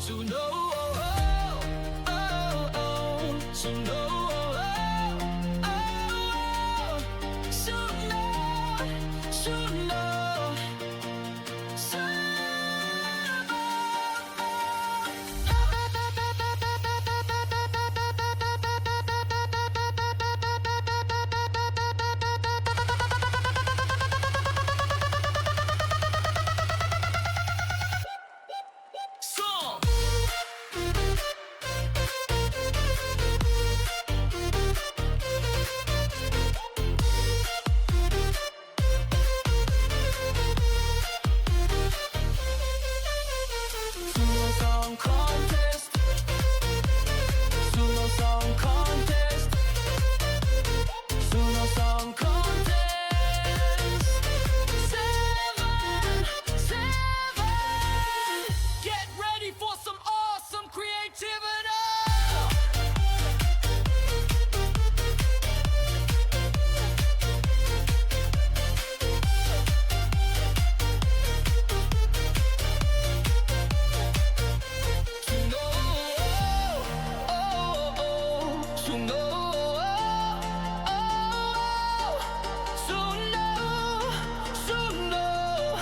to know, to know, to know. Song contest, Suno song contest, Suno song contest. 7, get ready for some awesome creativity. To know, to know, to know, to know.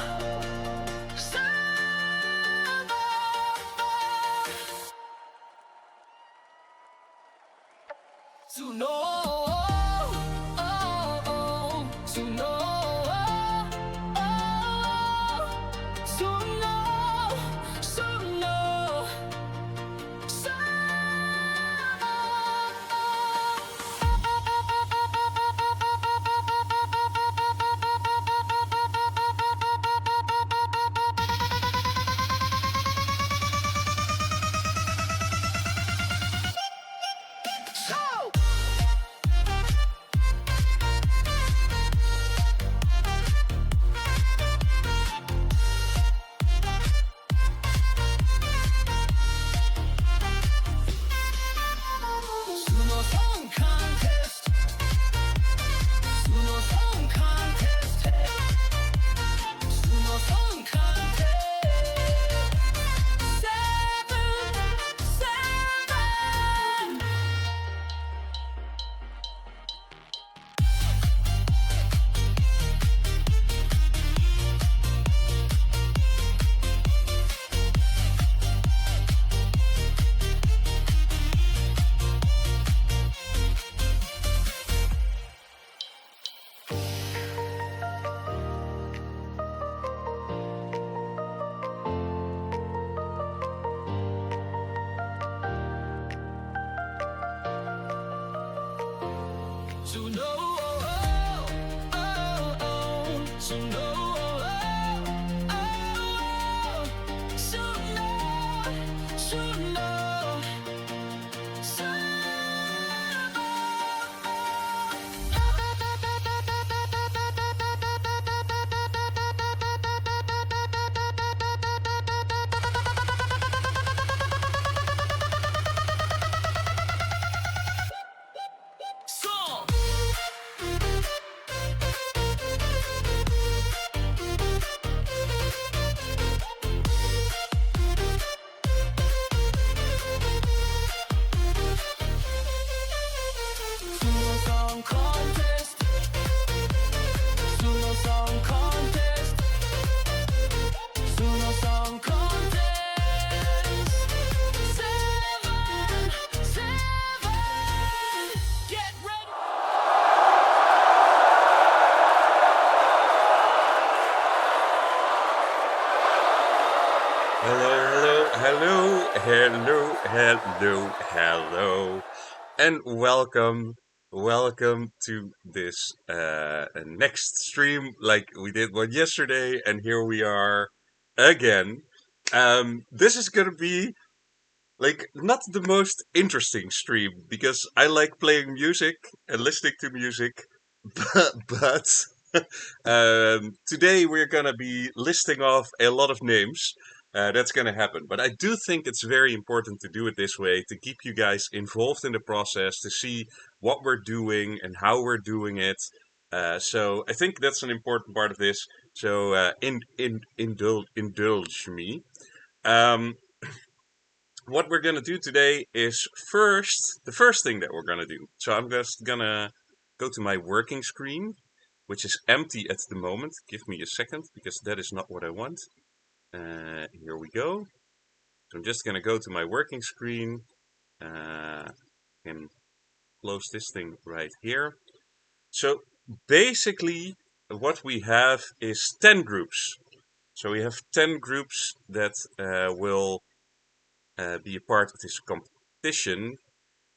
Suno song contest, Suno song contest, Suno song contest. 7. To know, to know, to know. Song. Suno song contest, Suno song contest, Suno song contest. 7, get ready. Hello, hello, hello, hello, hello, hello, and welcome to this next stream. Like we did one yesterday, and here we are again. This is gonna be like not the most interesting stream because I like playing music and listening to music, but today we're gonna be listing off a lot of names. That's gonna happen, but I do think it's very important to do it this way to keep you guys involved in the process, to see what we're doing and how we're doing it. So I think that's an important part of this. So indulge me. Um, what we're gonna do today is the first thing that we're gonna do. So I'm just gonna go to my working screen, which is empty at the moment. Give me a second because that is not what I want. Here we go. So I'm just gonna go to my working screen and close this thing right here. So basically, what we have is 10 groups. So we have 10 groups that will be a part of this competition.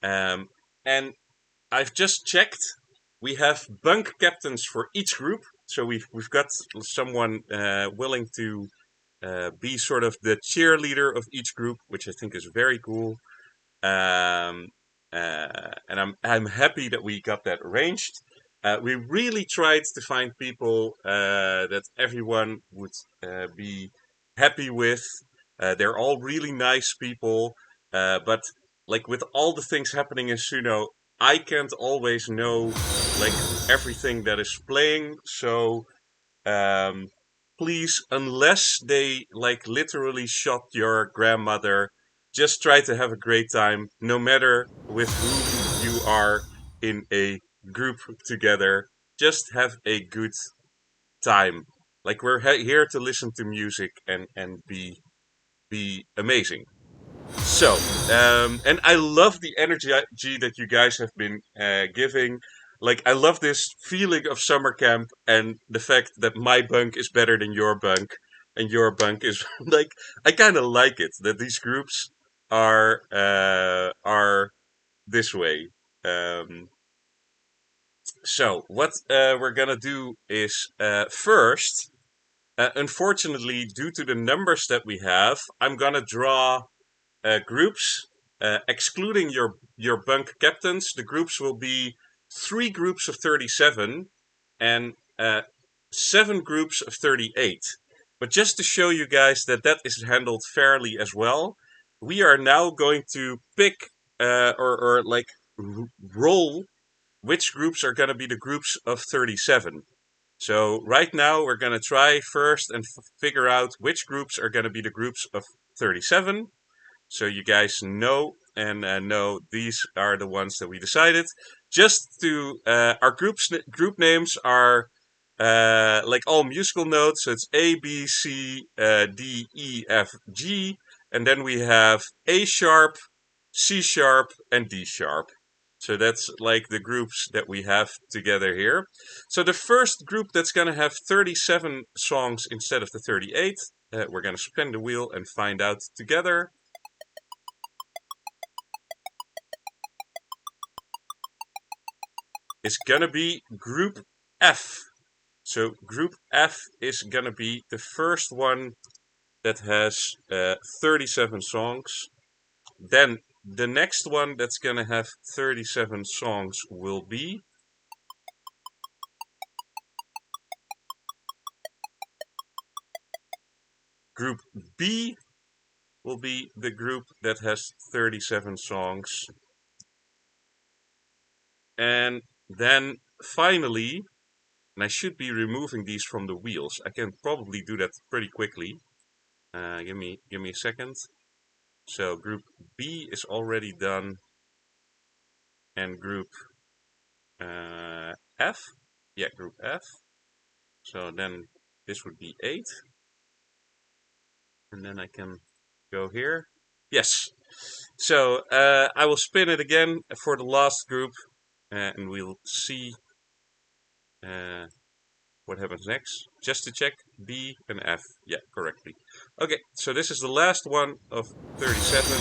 And I've just checked. We have bunk captains for each group. So we've got someone willing to be sort of the cheerleader of each group, which I think is very cool. Um, and I'm happy that we got that arranged. We really tried to find people that everyone would be happy with. They're all really nice people, but like with all the things happening in Suno, I can't always know like everything that is playing. So um, please, unless they like literally shot your grandmother, just try to have a great time, no matter with whom you are in a group together. Just have a good time. Like we're here to listen to music and be amazing. So, and I love the energy that you guys have been giving. Like, I love this feeling of summer camp and the fact that my bunk is better than your bunk, and your bunk is like. I kind of like it that these groups are this way. Um, so, what we're gonna do is first. Unfortunately, due to the numbers that we have, I'm gonna draw groups, excluding your bunk captains. The groups will be 3 groups of 37 and 7 groups of 38. But just to show you guys that that is handled fairly as well, we are now going to pick or like roll which groups are going to be the groups of 37. So right now we're going to try first and figure out which groups are going to be the groups of 37. So you guys know and know these are the ones that we decided. Just to our group names are like all musical notes. So it's A B C D E F G, and then we have A sharp, C sharp, and D sharp. So that's like the groups that we have together here. So the first group that's going to have 37 songs instead of the 38, we're going to spin the wheel and find out together. Is gonna be Group F. So Group F is gonna be the first one that has 37 songs. Then the next one that's gonna have 37 songs will be Group B. Will be the group that has 37 songs. And then finally, and I should be removing these from the wheels. I can probably do that pretty quickly. Give me a second. So group B is already done, and group F, yeah, group F. So then this would be 8, and then I can go here. Yes. So I will spin it again for the last group, and we'll see what happens next. Just to check, B and F. Yeah, correctly. Okay, so this is the last one of 37.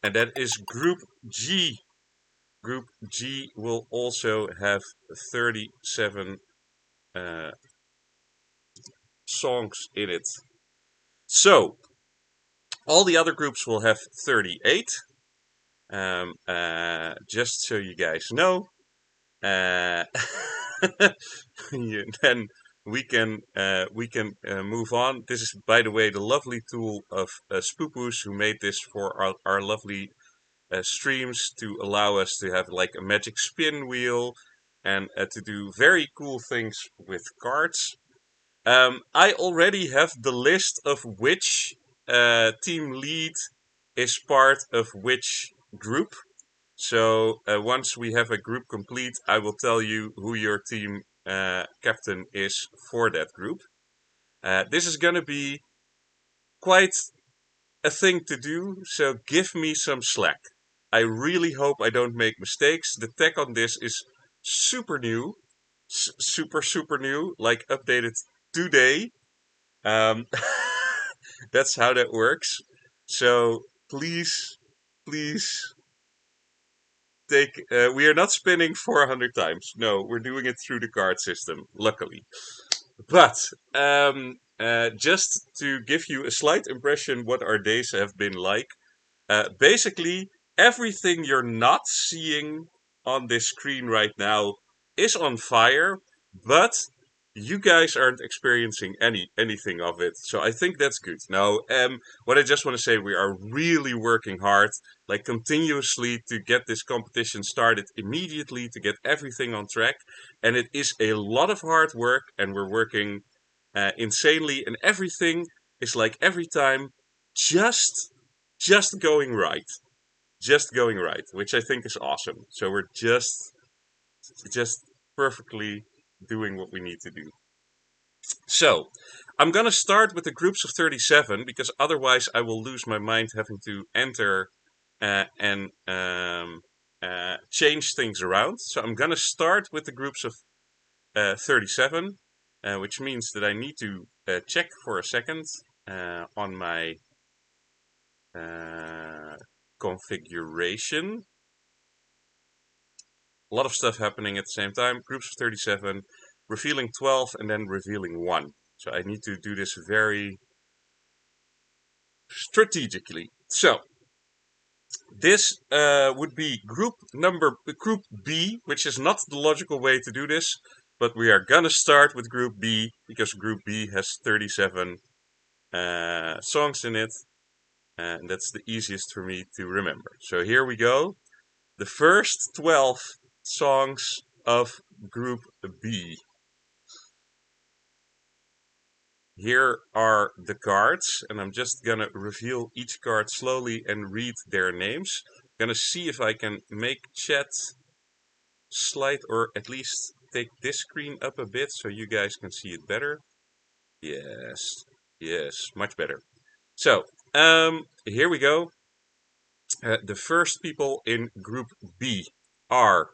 And that is Group G. Group G will also have 37 songs in it. So, all the other groups will have 38. Just so you guys know. Then we can move on. This is, by the way, the lovely tool of Spoopus, who made this for our lovely streams to allow us to have like a magic spin wheel and to do very cool things with cards. I already have the list of which team lead is part of which group. So once we have a group complete, I will tell you who your team captain is for that group. This is going to be quite a thing to do, so give me some slack. I really hope I don't make mistakes. The tech on this is super new, super new, like updated today. Um, that's how that works. So please, please take. We are not spinning 400 times. No, we're doing it through the card system. Luckily, but just to give you a slight impression what our days have been like. Basically, everything you're not seeing on this screen right now is on fire, but you guys aren't experiencing anything of it. So I think that's good. Now, what I just want to say, we are really working hard, like continuously, to get this competition started immediately, to get everything on track, and it is a lot of hard work, and we're working insanely, and everything is like every time just going right. Just going right, which I think is awesome. So we're just perfectly doing what we need to do. So I'm gonna start with the groups of 37 because otherwise I will lose my mind having to enter and change things around. So I'm gonna start with the groups of 37, which means that I need to check for a second on my configuration. A lot of stuff happening at the same time. Groups of 37, revealing 12, and then revealing 1. So I need to do this very strategically. So this would be group B, which is not the logical way to do this, but we are gonna start with group B because group B has 37 songs in it. And that's the easiest for me to remember. So here we go. The first 12 songs of Group B. Here are the cards, and I'm just gonna reveal each card slowly and read their names. I'm gonna see if I can make chat slide, or at least take this screen up a bit so you guys can see it better. Yes, much better. So, here we go. The first people in Group B are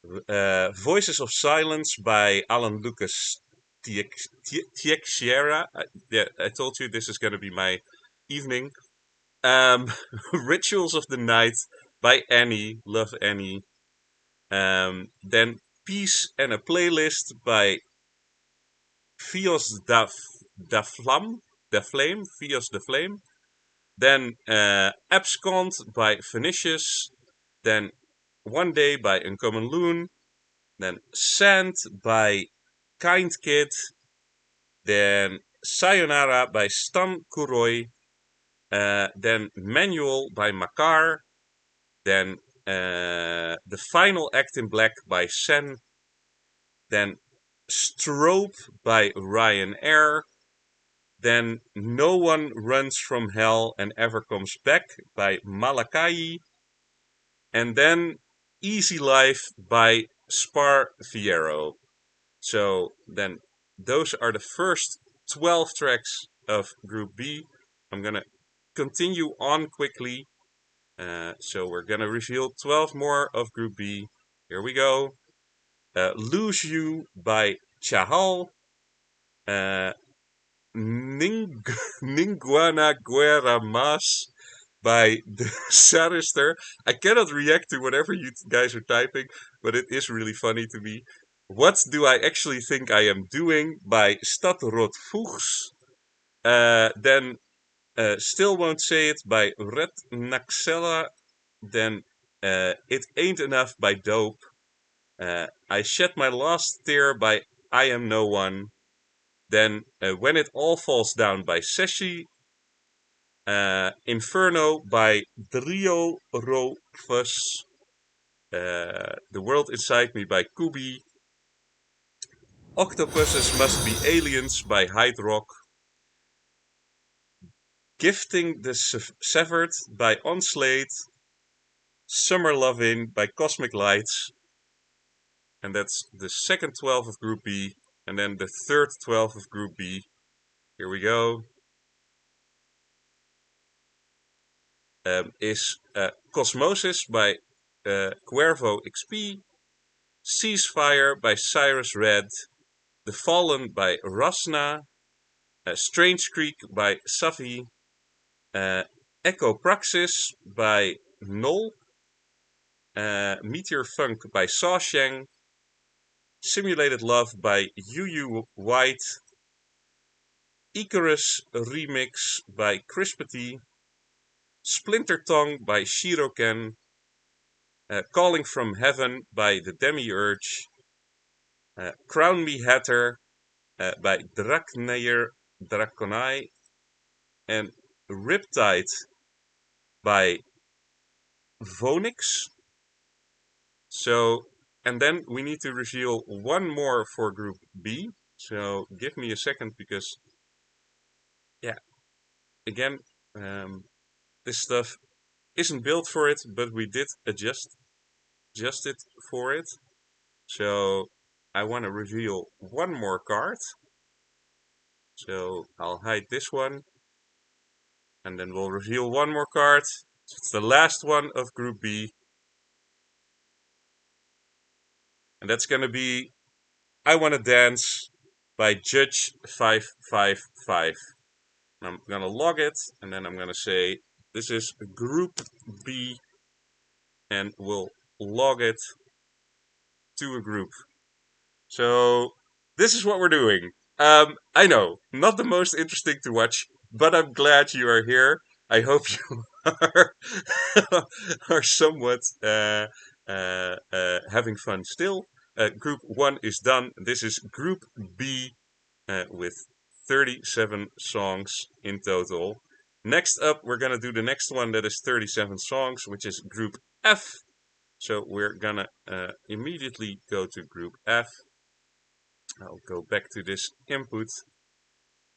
Voices of Silence by Alan Lucas Teixeira. Yeah, I told you this is going to be my evening. Rituals of the Night by Annie. Love Annie. Then Peace and a Playlist by Fios da Flame. Fios the Flame. Then Abscond by Vinicius. Then One Day by Uncommon Loon. Then Sand by Kind Kid. Then Sayonara by Stan Kuroi. Then Manual by Makar. Then The Final Act in Black by Sen. Then Strobe by Ryan Air. Then No One Runs from Hell and Ever Comes Back by Malakai. And then Easy Life by Spar Fiero. So then those are the first 12 tracks of Group B. I'm going to continue on quickly. So we're going to reveal 12 more of Group B. Here we go. Lose You by Chahal. Ninguana Guerra Mas by the Sarister. I cannot react to whatever you guys are typing, but it is really funny to me. What Do I Actually Think I Am Doing by Stadrot Voegs. Then Still Won't Say It by Red Naxella. Then It Ain't Enough by Dope. I Shed My Last Tear by I Am No One. Then When It All Falls Down by Seshi. Inferno by Drio Rofus. The World Inside Me by Kubi. Octopuses Must Be Aliens by Hyde Rock. Gifting the Severed by Onslade. Summer Lovin' by Cosmic Lights. And that's the second 12 of Group B. And then the third 12 of Group B. Here we go. Is Cosmosis by Cuervo XP. Ceasefire by Cyrus Red. The Fallen by Rasna. Strange Creek by Safi. Echo Praxis by Null. Meteor Funk by Sawsheng. Simulated Love by Yu White. Icarus Remix by Crispity. Splinter Tongue by Shiroken. Calling from Heaven by the Demiurge. Crown Me Hatter by Draconai. And Riptide by Vonix. So, and then we need to reveal one more for Group B. So give me a second because, yeah, again, this stuff isn't built for it, but we did adjust it for it. So I want to reveal one more card. So I'll hide this one. And then we'll reveal one more card. So it's the last one of Group B. And that's going to be I Wanna Dance by Judge 555. I'm going to log it, and then I'm going to say this is Group B, and we'll log it to a group. So this is what we're doing. I know, not the most interesting to watch, but I'm glad you are here. I hope you are somewhat having fun still. Group 1 is done. This is Group B with 37 songs in total. Next up, we're going to do the next one that is 37 songs, which is Group F. So we're going to immediately go to Group F. I'll go back to this input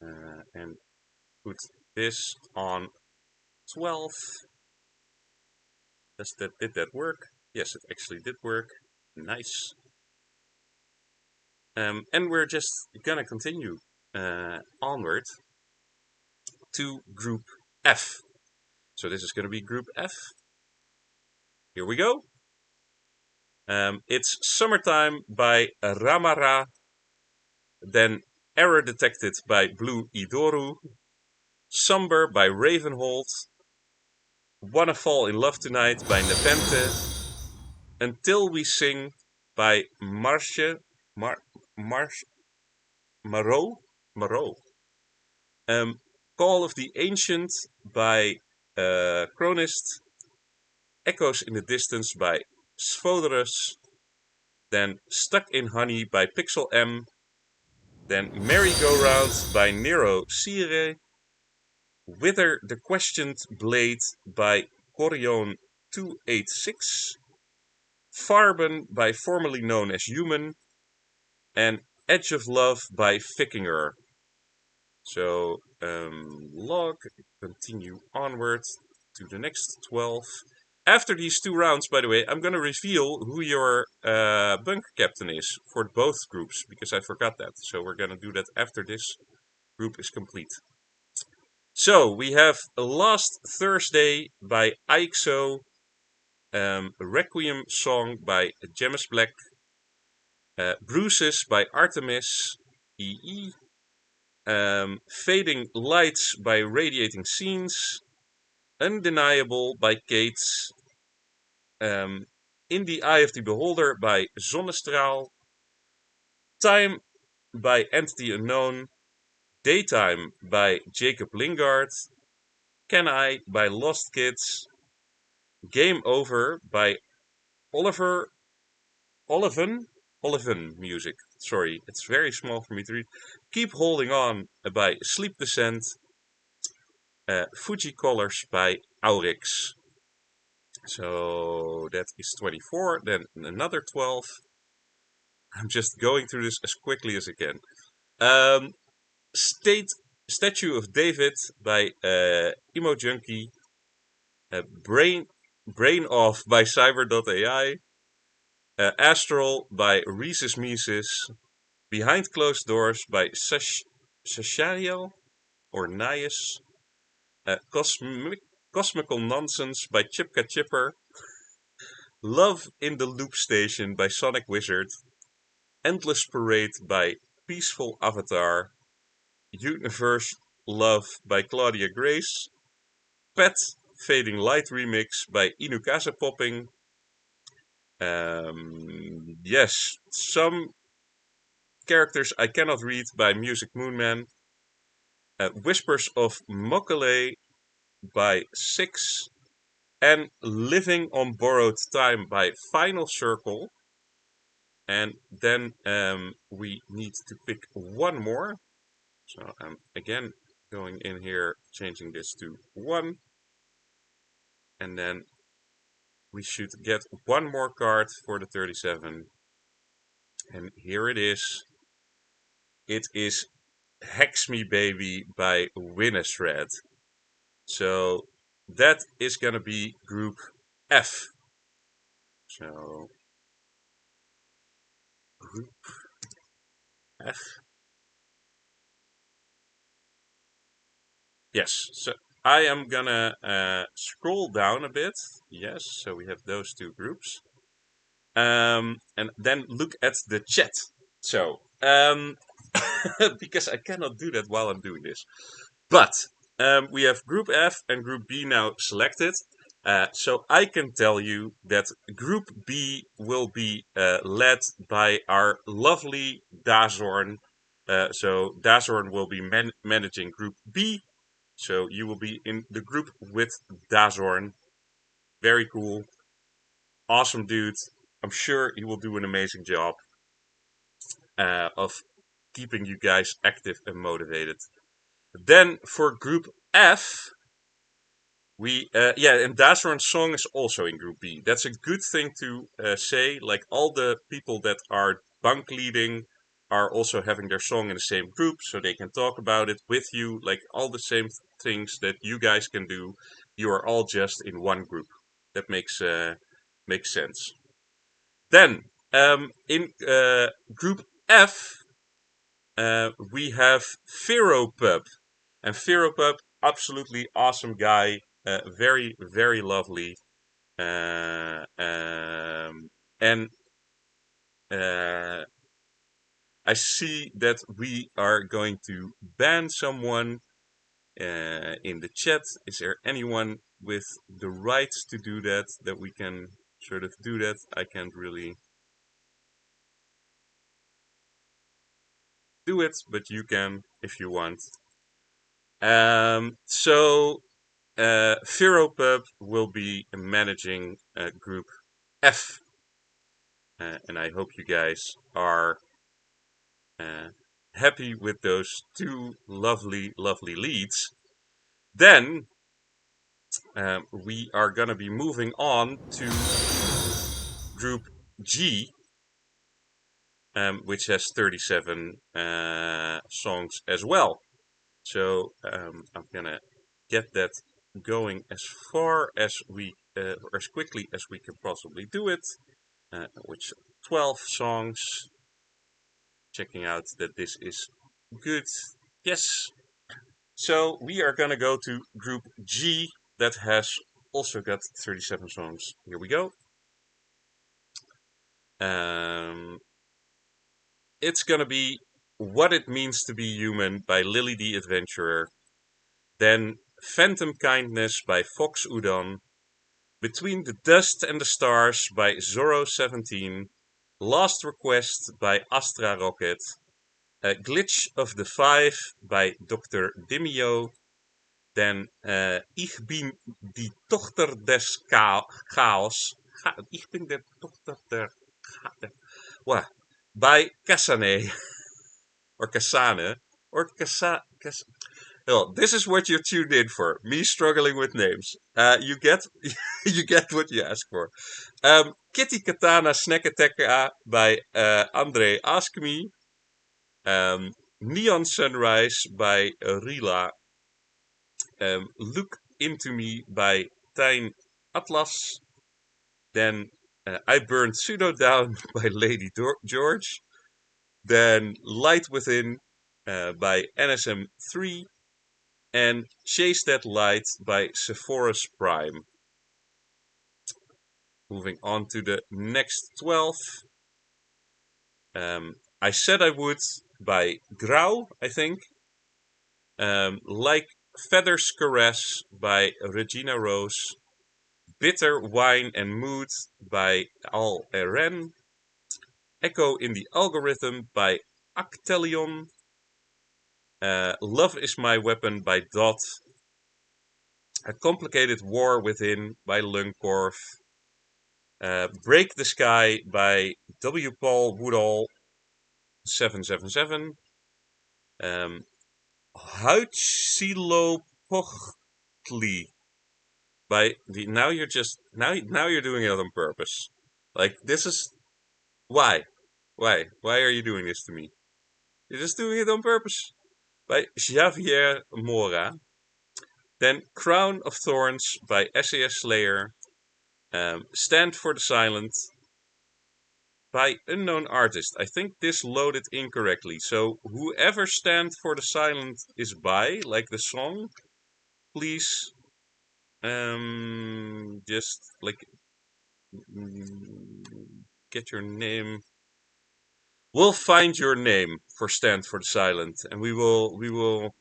and put this on 12. Did that work? Yes, it actually did work. Nice. And we're just gonna continue onward to Group F. So this is gonna be Group F. Here we go. It's Summertime by Ramara. Then Error Detected by Blue Idoru. Somber by Ravenhold. Wanna Fall in Love Tonight by Nepenthe. Until We Sing by Marot. Call of the Ancient by Chronist. Echoes in the Distance by Sphoderus. Then Stuck in Honey by Pixel M. Then Merry-Go-Round by Nero Sire. Wither the Questioned Blade by Corion 286. Farben by formerly known as Human. And Edge of Love by Vikinger. So, log, continue onward to the next 12. After these 2 rounds, by the way, I'm going to reveal who your Bunk captain is for both groups, because I forgot that. So we're going to do that after this group is complete. So, we have Last Thursday by Aixo, Requiem Song by James Black, Bruises by Artemis, EE, Fading Lights by Radiating Scenes, Undeniable by Kates, In the Eye of the Beholder by Zonnestraal, Time by Entity Unknown, Daytime by Jacob Lingard, Can I by Lost Kids, Game Over by Oliven Music. Sorry, it's very small for me to read. Keep Holding On by Sleep Descent. Fuji Colors by Aurix. So that is 24, then another 12. I'm just going through this as quickly as I can. Um, State Statue of David by Emo Junkie. Brain Off by Cyber.ai. Astral by Rhesus Mises. Behind Closed Doors by Sashariel or Nias. Cosmical Nonsense by Chipka Chipper. Love in the Loop Station by Sonic Wizard. Endless Parade by Peaceful Avatar. Universe Love by Claudia Grace. Pet Fading Light Remix by Inukasa Popping. Yes, some characters I cannot read by Music Moonman. Whispers of Mokale by Six. And Living on Borrowed Time by Final Circle. And then we need to pick one more. So I'm again going in here, changing this to 1. And then we should get one more card for the 37. And here it is. It is Hex Me Baby by Winnesred. So that is going to be group F. So group F. Yes, so I am gonna scroll down a bit. Yes, so we have those two groups. And then look at the chat. So, because I cannot do that while I'm doing this. But we have Group F and Group B now selected. So I can tell you that Group B will be led by our lovely Dazorn. So Dazorn will be managing Group B. So you will be in the group with Dazorn. Very cool. Awesome dude. I'm sure he will do an amazing job of keeping you guys active and motivated. Then for Group F, and Dazorn's song is also in Group B. That's a good thing to say. Like all the people that are bunk leading are also having their song in the same group, so they can talk about it with you. Like all the same things that you guys can do, you are all just in one group. That makes sense. Then in Group F, we have Pub. And Pub, absolutely awesome guy, very, very lovely. And I see that we are going to ban someone in the chat. Is there anyone with the rights to do that, that we can sort of do that? I can't really do it, but you can if you want. So Pub will be managing Group F. And I hope you guys are happy with those two lovely, lovely leads. Then we are going to be moving on to Group G, which has 37 songs as well. So I'm going to get that going as far as as quickly as we can possibly do it, which 12 songs. Checking out that this is good. Yes. So we are going to go to Group G that has also got 37 songs. Here we go. It's going to be What It Means to Be Human by Lily the Adventurer. Then Phantom Kindness by Fox Udon. Between the Dust and the Stars by Zorro17. Last Request by Astra Rocket. Glitch of the Five by Dr. Dimio. Then Ich bin die Tochter des Chaos. Ich bin der Tochter der Chaos. By Kasane. Or Kasane. Or Well, this is what you're tuned in for. Me struggling with names. You get you get what you ask for. Kitty Katana Snack Attacker by Andre Ask Me. Neon Sunrise by Rila. Look Into Me by Tijn Atlas. Then I Burned Pseudo Down by Lady George. Then Light Within by NSM3. And Chase That Light by Sephora's Prime. Moving on to the next 12. I Said I Would by Grau, I think. Like Feather's Caress by Regina Rose. Bitter Wine and Mood by Al Eren. Echo in the Algorithm by Actelion. Love Is My Weapon by Dot. A Complicated War Within by Lungkorf. Break the Sky by W. Paul Woodall 777. Huitzilopochtli by the now you're doing it on purpose. Like this is why are you doing this to me? You're just doing it on purpose. By Javier Mora. Then Crown of Thorns by SAS Slayer. Stand for the Silent by Unknown Artist. I think this loaded incorrectly. So whoever Stand for the Silent is by, like the song, please just like get your name. We'll find your name for Stand for the Silent, and we will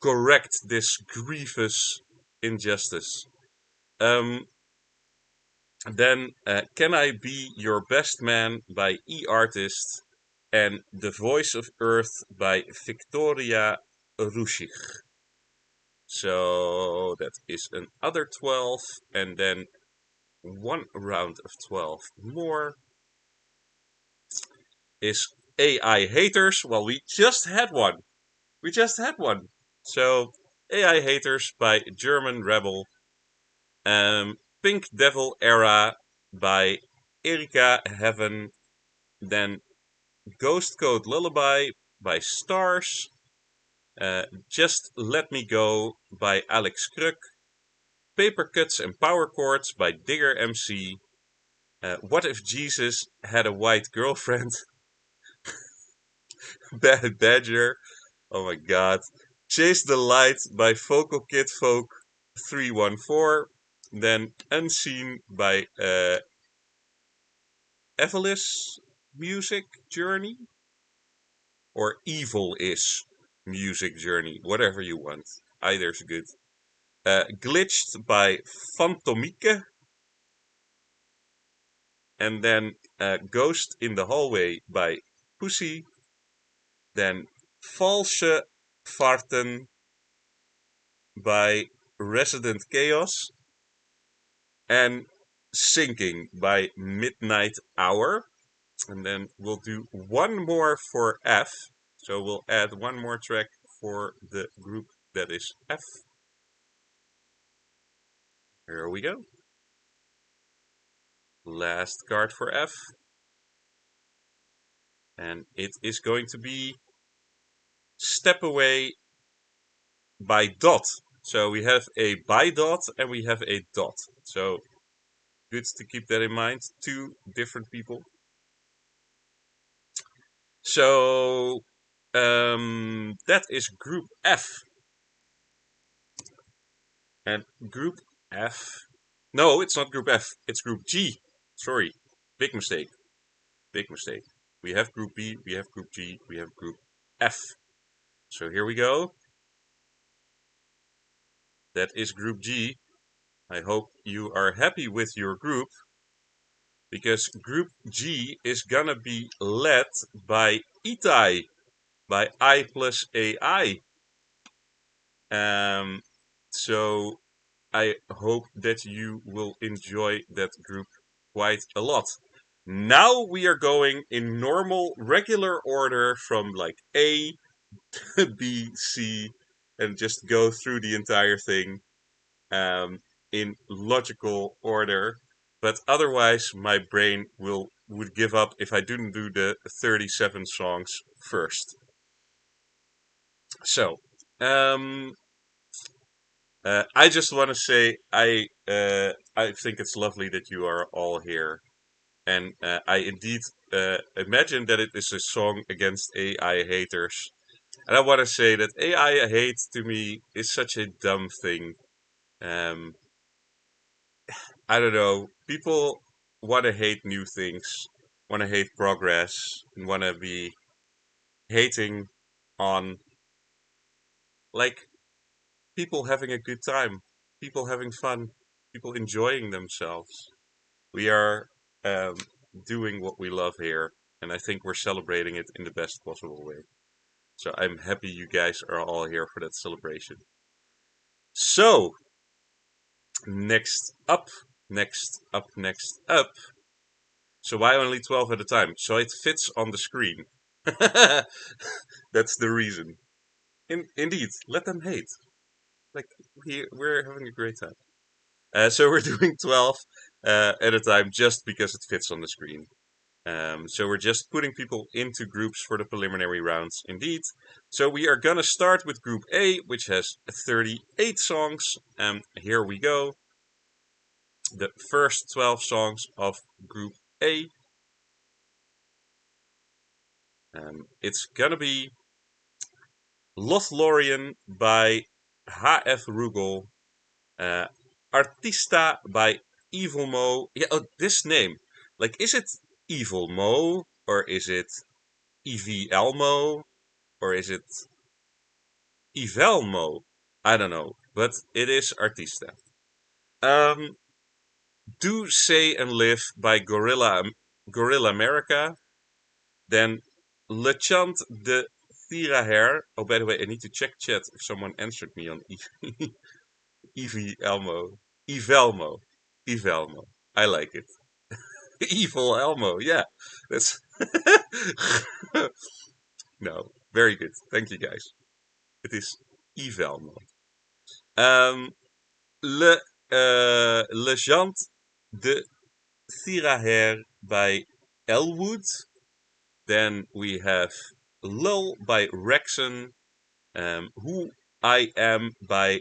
correct this grievous injustice. Then Can I Be Your Best Man by E-Artist and The Voice of Earth by Victoria Ruschig. So that is another 12 and then one round of 12 more is AI Haters. Well, we just had one. So AI Haters by German Rebel. Pink Devil Era by Erika Heaven. Then Ghost Code Lullaby by Stars. Just Let Me Go by Alex Kruk. Paper Cuts and Power Chords by Digger MC. What If Jesus Had a White Girlfriend? Bad Badger. Oh my god. Chase the Light by Vocal Kid Folk 314. Then Unseen by Evelis Music Journey. Or Evil Is Music Journey. Whatever you want. Either's good. Glitched by Fantomike. And then Ghost in the Hallway by Pussy. Then False Varten by Resident Chaos. And Sinking by Midnight Hour. And then we'll do one more for F. So we'll add one more track for the group that is F. Here we go. Last card for F. And it is going to be Step Away by Dot. So we have a by Dot and we have a Dot. So good to keep that in mind. Two different people. So that is Group F. And Group F. No, it's not Group F. It's Group G. Sorry. Big mistake. We have Group B, we have Group G, we have Group F. So here we go. That is Group G. I hope you are happy with your group. Because Group G is gonna be led by Itai. By I plus AI. So I hope that you will enjoy that group quite a lot. Now we are going in normal, regular order from like A, B, C, and just go through the entire thing um, in logical order. But otherwise, my brain would give up if I didn't do the 37 songs first. So, um, I just want to say I think it's lovely that you are all here, and I indeed imagine that it is a song against AI haters. And I want to say that AI hate to me is such a dumb thing. Um, I don't know. People want to hate new things, want to hate progress, and want to be hating on like people having a good time, people having fun, people enjoying themselves. We are um, doing what we love here, and I think we're celebrating it in the best possible way. So I'm happy you guys are all here for that celebration. So, next up, next up, next up. So why only 12 at a time? So it fits on the screen. That's the reason. Indeed, let them hate. Like, we're having a great time. So we're doing 12 at a time just because it fits on the screen. So we're just putting people into groups for the preliminary rounds, indeed. So we are gonna start with Group A, which has 38 songs. Here we go. The first 12 songs of Group A. It's gonna be Lothlorien by H.F. Rugel. Uh, Artista by Evil Mo. Yeah, oh, this name. Like, is it Evil Mo? Or is it Evie Elmo? Or is it Evelmo? I don't know. But it is Artista. Do Say and Live by Gorilla America. Then Le Chant de Thiraher. Oh, by the way, I need to check chat if someone answered me on Evie Elmo. Evelmo. Evelmo. I like it. Evil Elmo. Yeah. That's no. Very good. Thank you guys. It is Evelmo. Um Le Le Chant de Thiraher by Elwood. Then we have Lull by Rexon. Who I Am by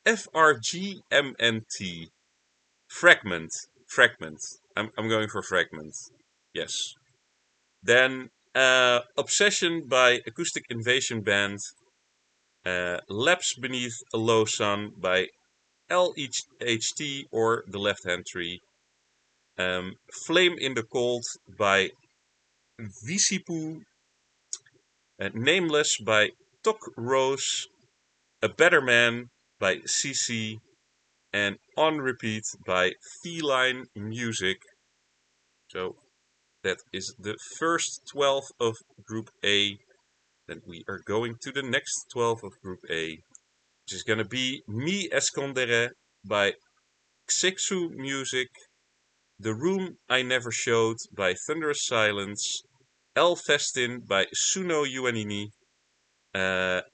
FRGMNT. Fragment. Fragment. I'm going for Fragment. Yes. Then Obsession by Acoustic Invasion Band. Lapse Beneath a Low Sun by LHT or The Left Hand Tree. Flame in the Cold by Visipu. Nameless by Tok Rose. A Better Man by CC. And On Repeat by Feline Music. So that is the first 12 of Group A. Then we are going to the next 12 of Group A, which is going to be Mi Escondere by Xixu Music, The Room I Never Showed by Thunderous Silence, El Festin by Suno Yuanini,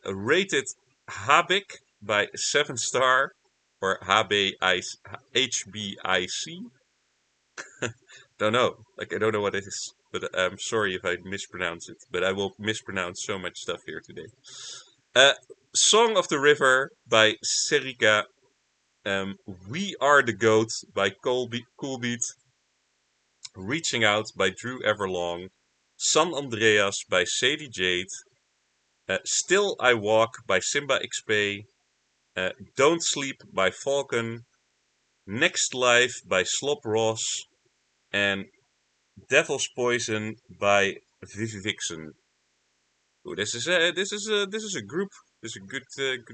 Rated Habik by 7 Star, or HBIC. Don't know. Like, I don't know what it is. But I'm sorry if I mispronounce it. But I will mispronounce so much stuff here today. Song of the River by Serika. We Are the Goat by Coolbeat. Reaching Out by Drew Everlong. San Andreas by Sadie Jade. Still I Walk by Simba XP. Don't Sleep by Falcon. Next Life by Slop Ross. And Devil's Poison by Vivi Vixen. Ooh, this is a group. This is a good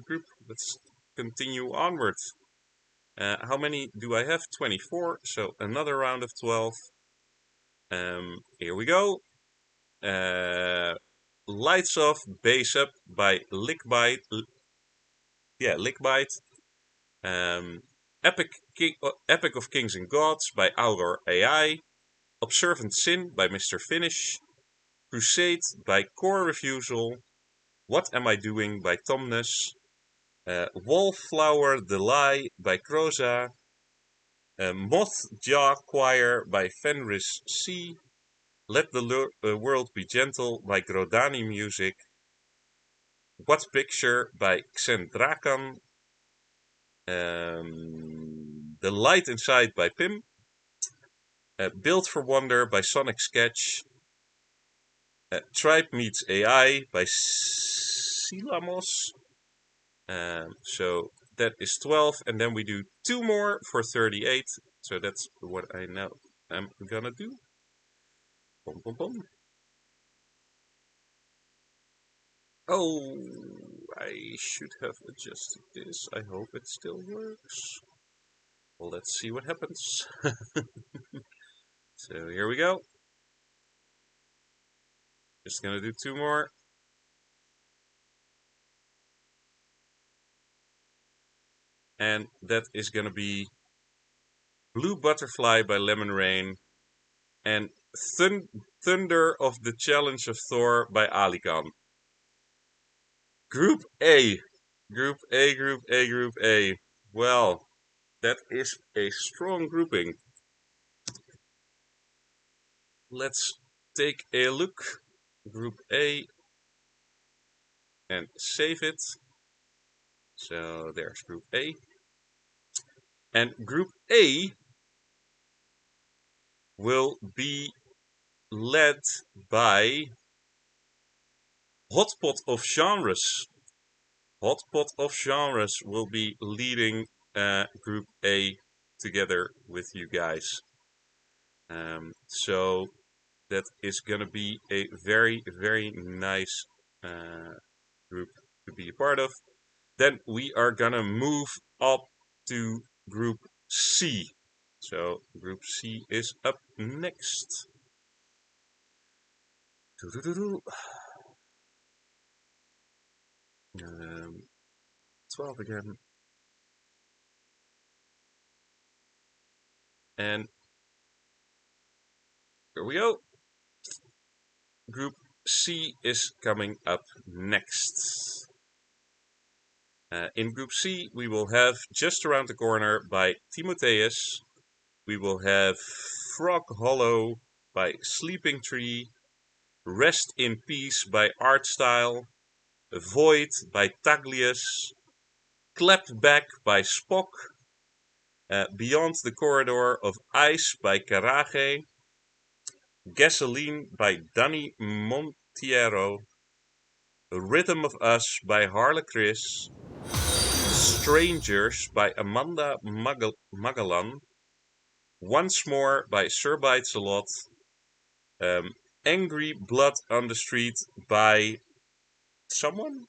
group. Let's continue onward. How many do I have? 24. So another round of 12. Here we go. Lights Off, Bass Up by Lickbite. Lickbite. Epic of Kings and Gods by Auror AI. Observant Sin by Mr. Finish. Crusade by Core Refusal. What Am I Doing by Tomness, Wallflower the Lie by Croza, Moth Jaw Choir by Fenris C, Let the World Be Gentle by Grodani Music, What Picture by Xendrakan, The Light Inside by Pim, Build for Wonder by Sonic Sketch, Tribe Meets AI by Silamos. So that is 12, and then we do 2 more for 38. So that's what I now am gonna do. Bum, bum, bum. Oh, I should have adjusted this. I hope it still works. Well, let's see what happens. So here we go. Just gonna do 2 more. And that is gonna be Blue Butterfly by Lemon Rain and Thunder of the Challenge of Thor by Alikan. Group A. Group A, Group A, Group A. Well, that is a strong grouping. Let's take a look. Group A and save it. So there's Group A. And Group A will be led by Hotpot of Genres. Hotpot of Genres will be leading Group A together with you guys. So that is going to be a very, very nice group to be a part of. Then we are going to move up to Group C. So Group C is up next. 12 again. And here we go. Group C is coming up next. In Group C, we will have Just Around the Corner by Timotheus. We will have Frog Hollow by Sleeping Tree. Rest in Peace by Artstyle. Void by Taglius. Clapped Back by Spock. Beyond the Corridor of Ice by Karage. Gasoline by Danny Montiero. Rhythm of Us by Harle Chris. Strangers by Amanda Magalan. Once More by Sir Bites a Lot. Angry Blood on the Street by someone?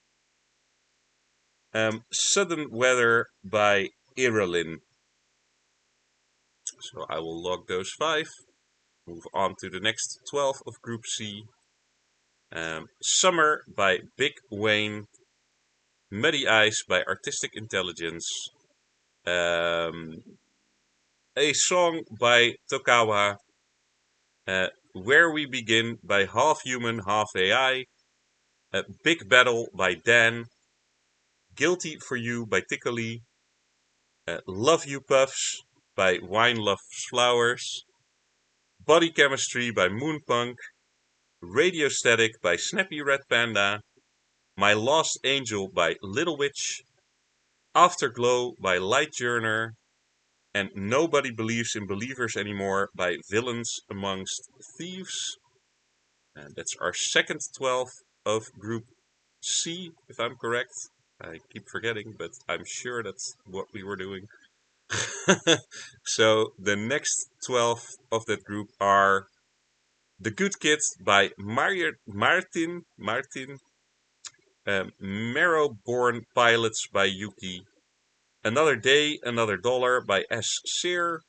Sudden Weather by Irelin. So I will log those 5. Move on to the next 12 of Group C. Summer by Big Wayne. Muddy Eyes by Artistic Intelligence. A song by Tokawa. Where We Begin by Half Human, Half AI. Big Battle by Dan. Guilty for You by Tickly. Love You Puffs by Wine Loves Flowers. Body Chemistry by Moonpunk. Radio Static by Snappy Red Panda. My Lost Angel by Little Witch. Afterglow by Lightjourner. And Nobody Believes in Believers Anymore by Villains Amongst Thieves. And that's our second 12 of Group C, if I'm correct. I keep forgetting, but I'm sure that's what we were doing. So the next 12 of that group are The Good Kids by Martin, Marrow-Born Pilots by Yuki, Another Day, Another Dollar by S. Sear,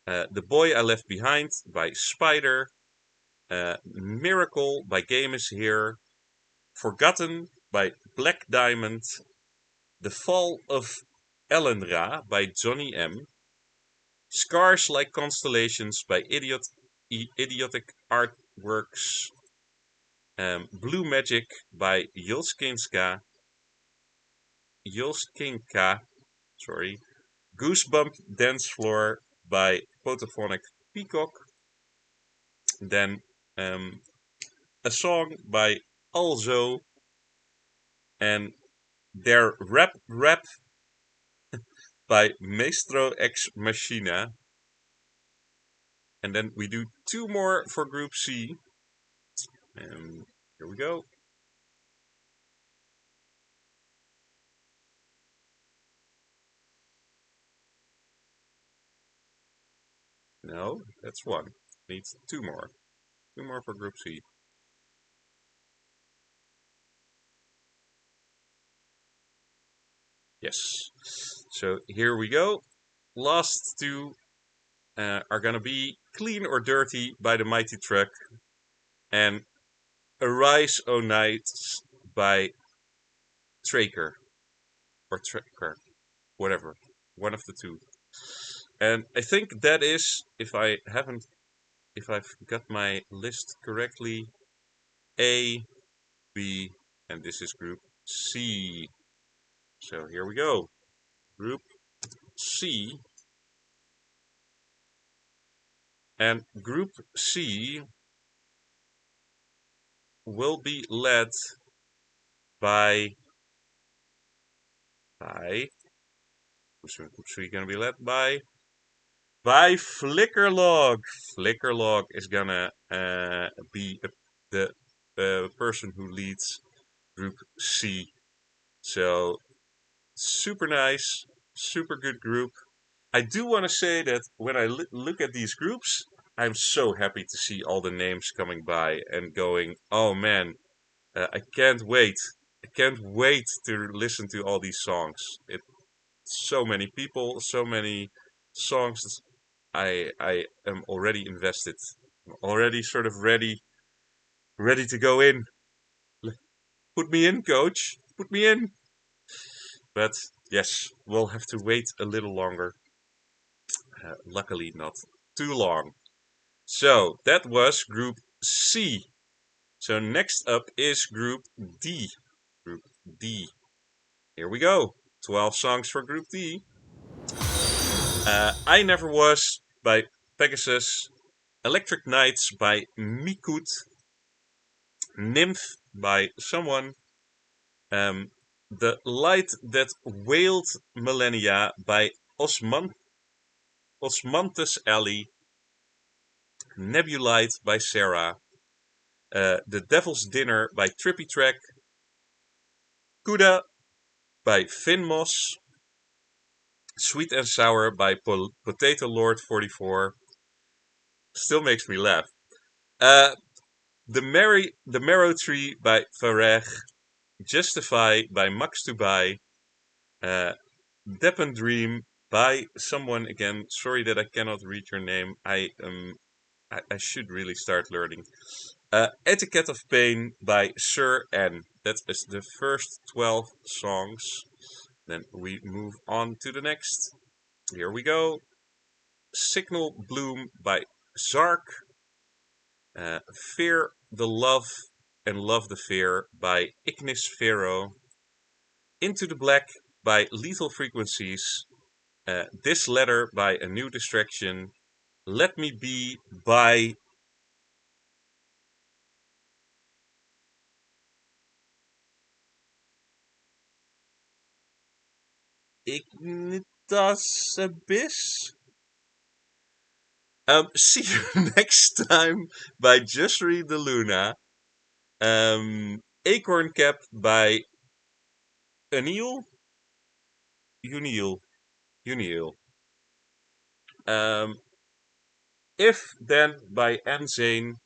The Boy I Left Behind by Spider, Miracle by Game Is Here, Forgotten by Black Diamond, The Fall of Ellenra by Johnny M, Scars Like Constellations by Idiotic Artworks, Blue Magic by Julskinka, sorry. Goosebump Dance Floor by Potophonic Peacock. Then a song by Also and their Rap by Maestro Ex Machina. And then we do two more for Group C. And here we go. No, that's one. Needs two more. Two more for Group C. Yes. So here we go. Last two are gonna be Clean or Dirty by the Mighty Truck and Arise O Nights by Traker or Tracker, whatever, one of the two. And I think that is, if I've got my list correctly, A, B, and this is Group C. So here we go. Group C. And Group C will be led by who's Group C gonna be led by Flickerlog. Flickerlog is gonna be the person who leads Group C. So super nice, super good group. I do want to say that when I look at these groups, I'm so happy to see all the names coming by and going, oh man, I can't wait. I can't wait to listen to all these songs. It's so many people, so many songs. I am already invested. I'm already sort of ready to go in. Put me in, coach. Put me in. But yes, we'll have to wait a little longer. Luckily, not too long. So that was Group C. So next up is Group D. Group D. Here we go. 12 songs for Group D. I Never Was by Pegasus. Electric Nights by Mikut. Nymph by someone. The Light That Wailed Millennia by Osmanthus Alley. Nebulite by Sarah. The Devil's Dinner by Trippy Track. Kuda by Finmos. Sweet and Sour by Potato Lord 44. Still makes me laugh. The Marrow Tree by Fareg. Justify by Max Dubai. Depp and Dream by someone again. Sorry that I cannot read your name. I should really start learning. Etiquette of Pain by Sir N. That is the first 12 songs. Then we move on to the next. Here we go. Signal Bloom by Zark. Fear the Love and Love the Fear by Ignis Fero. Into the Black by Lethal Frequencies. This Letter by A New Distraction. Let Me Be by Ignitas Abyss. See you next time by Just Read the Luna. Acorn Cap by Uniel. If Then by Anzane.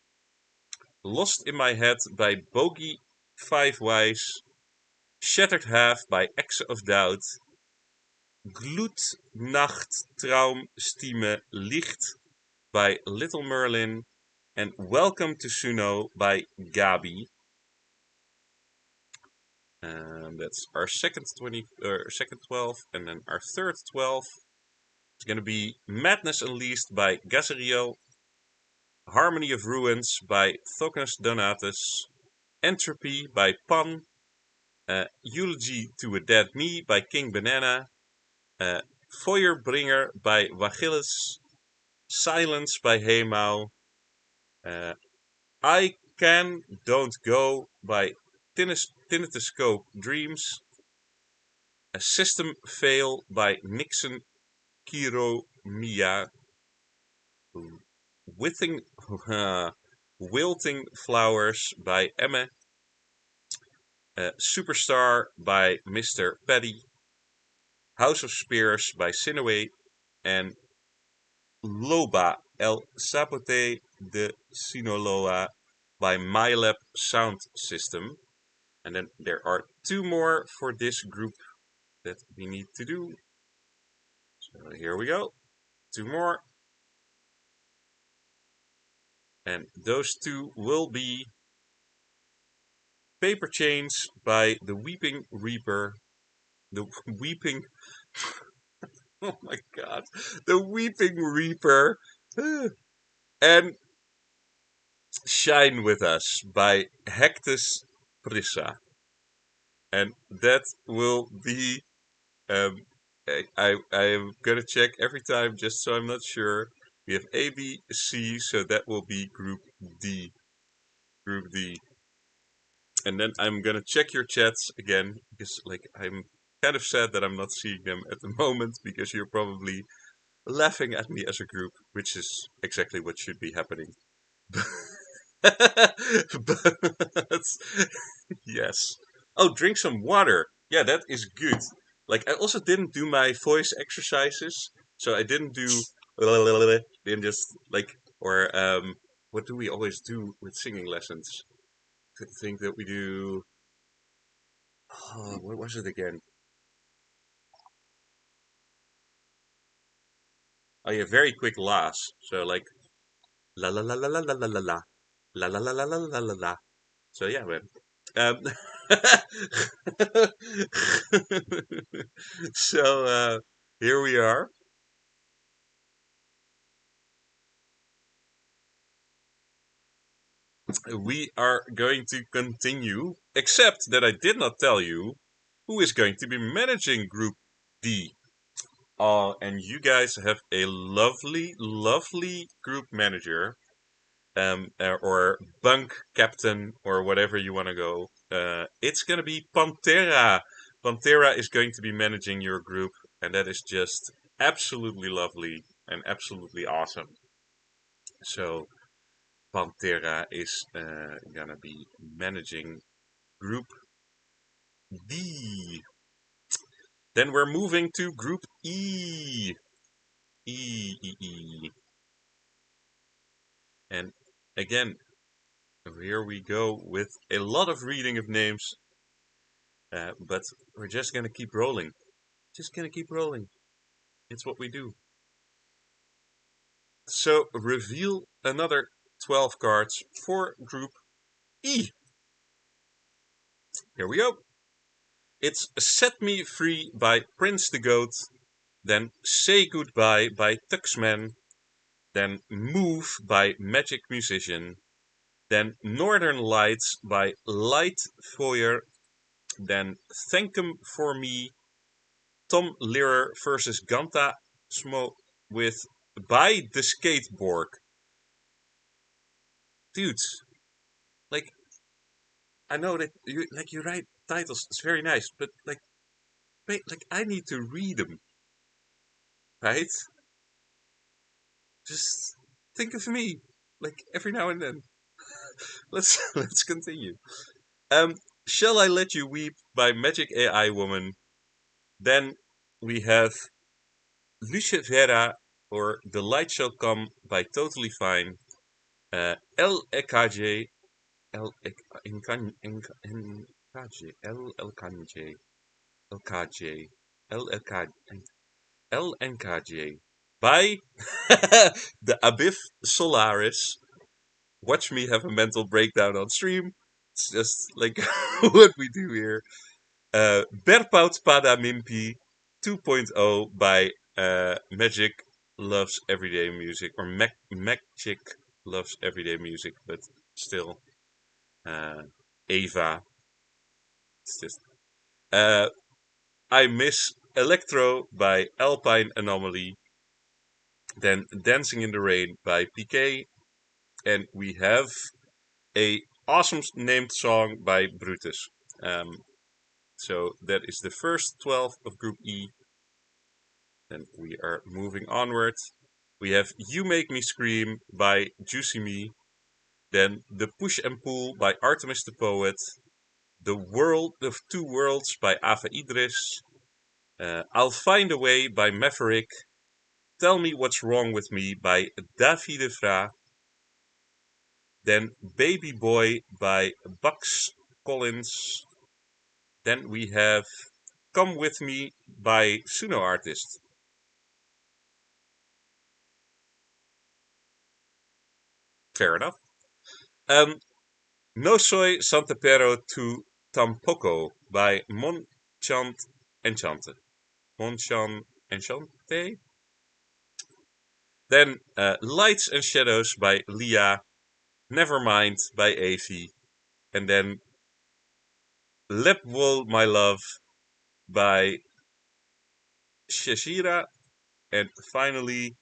Lost in My Head by Bogey Five Wise. Shattered Half by Exe of Doubt. Gloednachttraumstime Licht by Little Merlin. And Welcome to Suno by Gabi. That's our second 12, and then our third 12 is going to be Madness Unleashed by Gazariel. Harmony of Ruins by Thocus Donatus. Entropy by Pan, Eulogy to a Dead Me by King Banana, Feuerbringer by Wachilles, Silence by Heimau, I Can Don't Go by Tinnituscope Dreams, a System Fail by Nixon Kiromiya, Withing, Wilting Flowers by Emme, Superstar by Mr. Paddy, House of Spears by Sinaway, and Loba El Sapote de Sinaloa by MyLab Sound System. And then there are two more for this group that we need to do. So here we go. Two more. And those two will be Paper Chains by the Weeping Reaper. The Weeping... Oh my god. The Weeping Reaper. And Shine With Us by Hectus Prissa. And that will be... I'm gonna check every time just so I'm not sure. We have A, B, C, so that will be Group D. Group D. And then I'm gonna check your chats again, because I'm kind of sad that I'm not seeing them at the moment, because you're probably laughing at me as a group, which is exactly what should be happening. But yes. Oh, drink some water. Yeah, that is good. I also didn't do my voice exercises, so I didn't do didn't just or what do we always do with singing lessons? I think that we do. Oh, what was it again? Oh yeah, very quick las. So la la la la la la la la la la la la la la la la la. So yeah, man. Um, so here we are. We are going to continue, except that I did not tell you who is going to be managing Group D. And you guys have a lovely, lovely group manager, or bunk captain, or whatever you want to go. It's going to be Pantera. Pantera is going to be managing your group, and that is just absolutely lovely and absolutely awesome. So Pantera is gonna be managing Group D. Then we're moving to Group E. E. And again, here we go with a lot of reading of names. But we're just gonna keep rolling. Just gonna keep rolling. It's what we do. So reveal another 12 cards for Group E. Here we go. It's Set Me Free by Prince the Goat, then Say Goodbye by Tuxman, then Move by Magic Musician, then Northern Lights by Light Foyer, then Thank 'em for Me, Tom Lehrer versus Ganta Smo with By the Skateboard. Dudes, I know that you write titles, it's very nice, but I need to read them, right? Just think of me, every now and then. let's continue. Shall I Let You Weep by Magic AI Woman. Then we have Lucifera or The Light Shall Come by Totally Fine. El Ekaj, El Enkanje, El Elkanje, Elkaj, El Elkaj, El Enkaj by the Abif Solaris. Watch me have a mental breakdown on stream. It's just what we do here. Berpout Pada Mimpi 2.0 by Magic Loves Everyday Music, or Magic Loves Everyday Music, but still Ava. It's just I Miss Electro by Alpine Anomaly. Then Dancing in the Rain by PK. And we have a awesome named song by Brutus. So that is the first 12 of Group E. Then we are moving onward. We have You Make Me Scream by Juicy Me. Then The Push and Pull by Artemis the Poet. The World of Two Worlds by Ava Idris. I'll Find a Way by Maverick. Tell Me What's Wrong with Me by Davide Fra. Then Baby Boy by Bucks Collins. Then we have Come With Me by Suno Artist. Fair enough. No Soy Santa Pero Tu Tampoco by Monchant Enchante. Monchan Enchante? Then Lights and Shadows by Lia. Nevermind by Avi. And then Lepwol My Love by Shashira. And finally,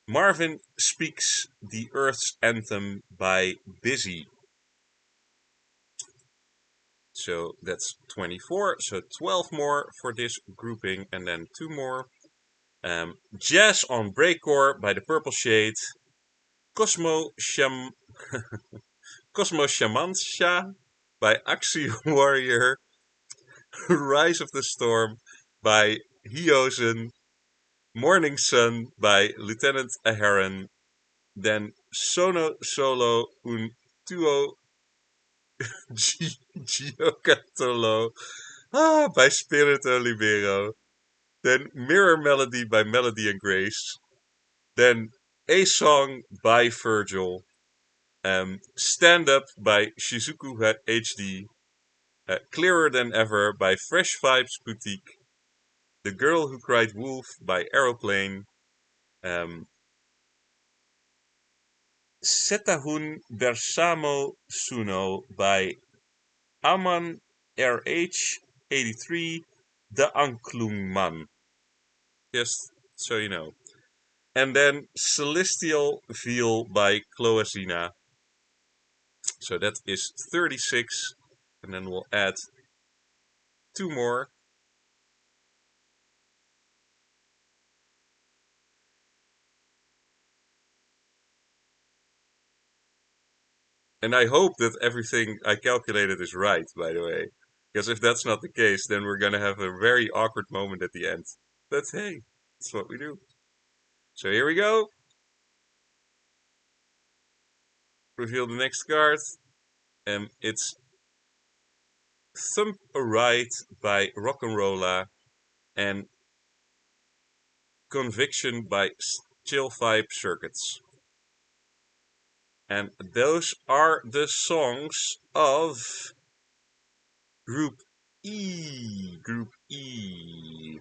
Marvin Speaks the Earth's Anthem by Busy. So that's 24. So 12 more for this grouping, and then 2 more. Jazz on Breakcore by the Purple Shade. Cosmo Shamansha by Axie Warrior. Rise of the Storm by Hyozen. Morning Sun by Lieutenant Aharon. Then Sono Solo un Tuo Giocatolo by Spirito Libero. Then Mirror Melody by Melody and Grace. Then A Song by Virgil. Stand Up by Shizuku HD. Clearer Than Ever by Fresh Vibes Boutique. The Girl Who Cried Wolf by Aeroplane. Setahun Bersamo Suno by Aman RH83 De Anklungman. Just so you know. And then Celestial Veil by Cloacina. So that is 36. And then we'll add 2 more. And I hope that everything I calculated is right, by the way. Because if that's not the case, then we're going to have a very awkward moment at the end. But hey, that's what we do. So here we go. Reveal the next card. It's Thump a Ride by Rock'n'Rolla and Conviction by Chill Vibe Circuits. And those are the songs of Group E. Group E.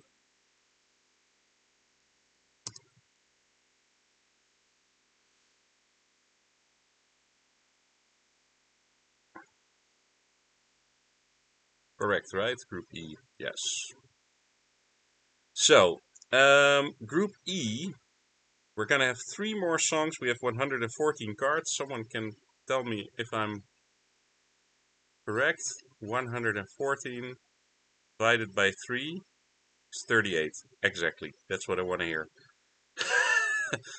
Correct, right? Group E. Yes. So, Group E, we're going to have 3 more songs. We have 114 cards. Someone can tell me if I'm correct. 114 divided by 3 is 38. Exactly. That's what I want to hear.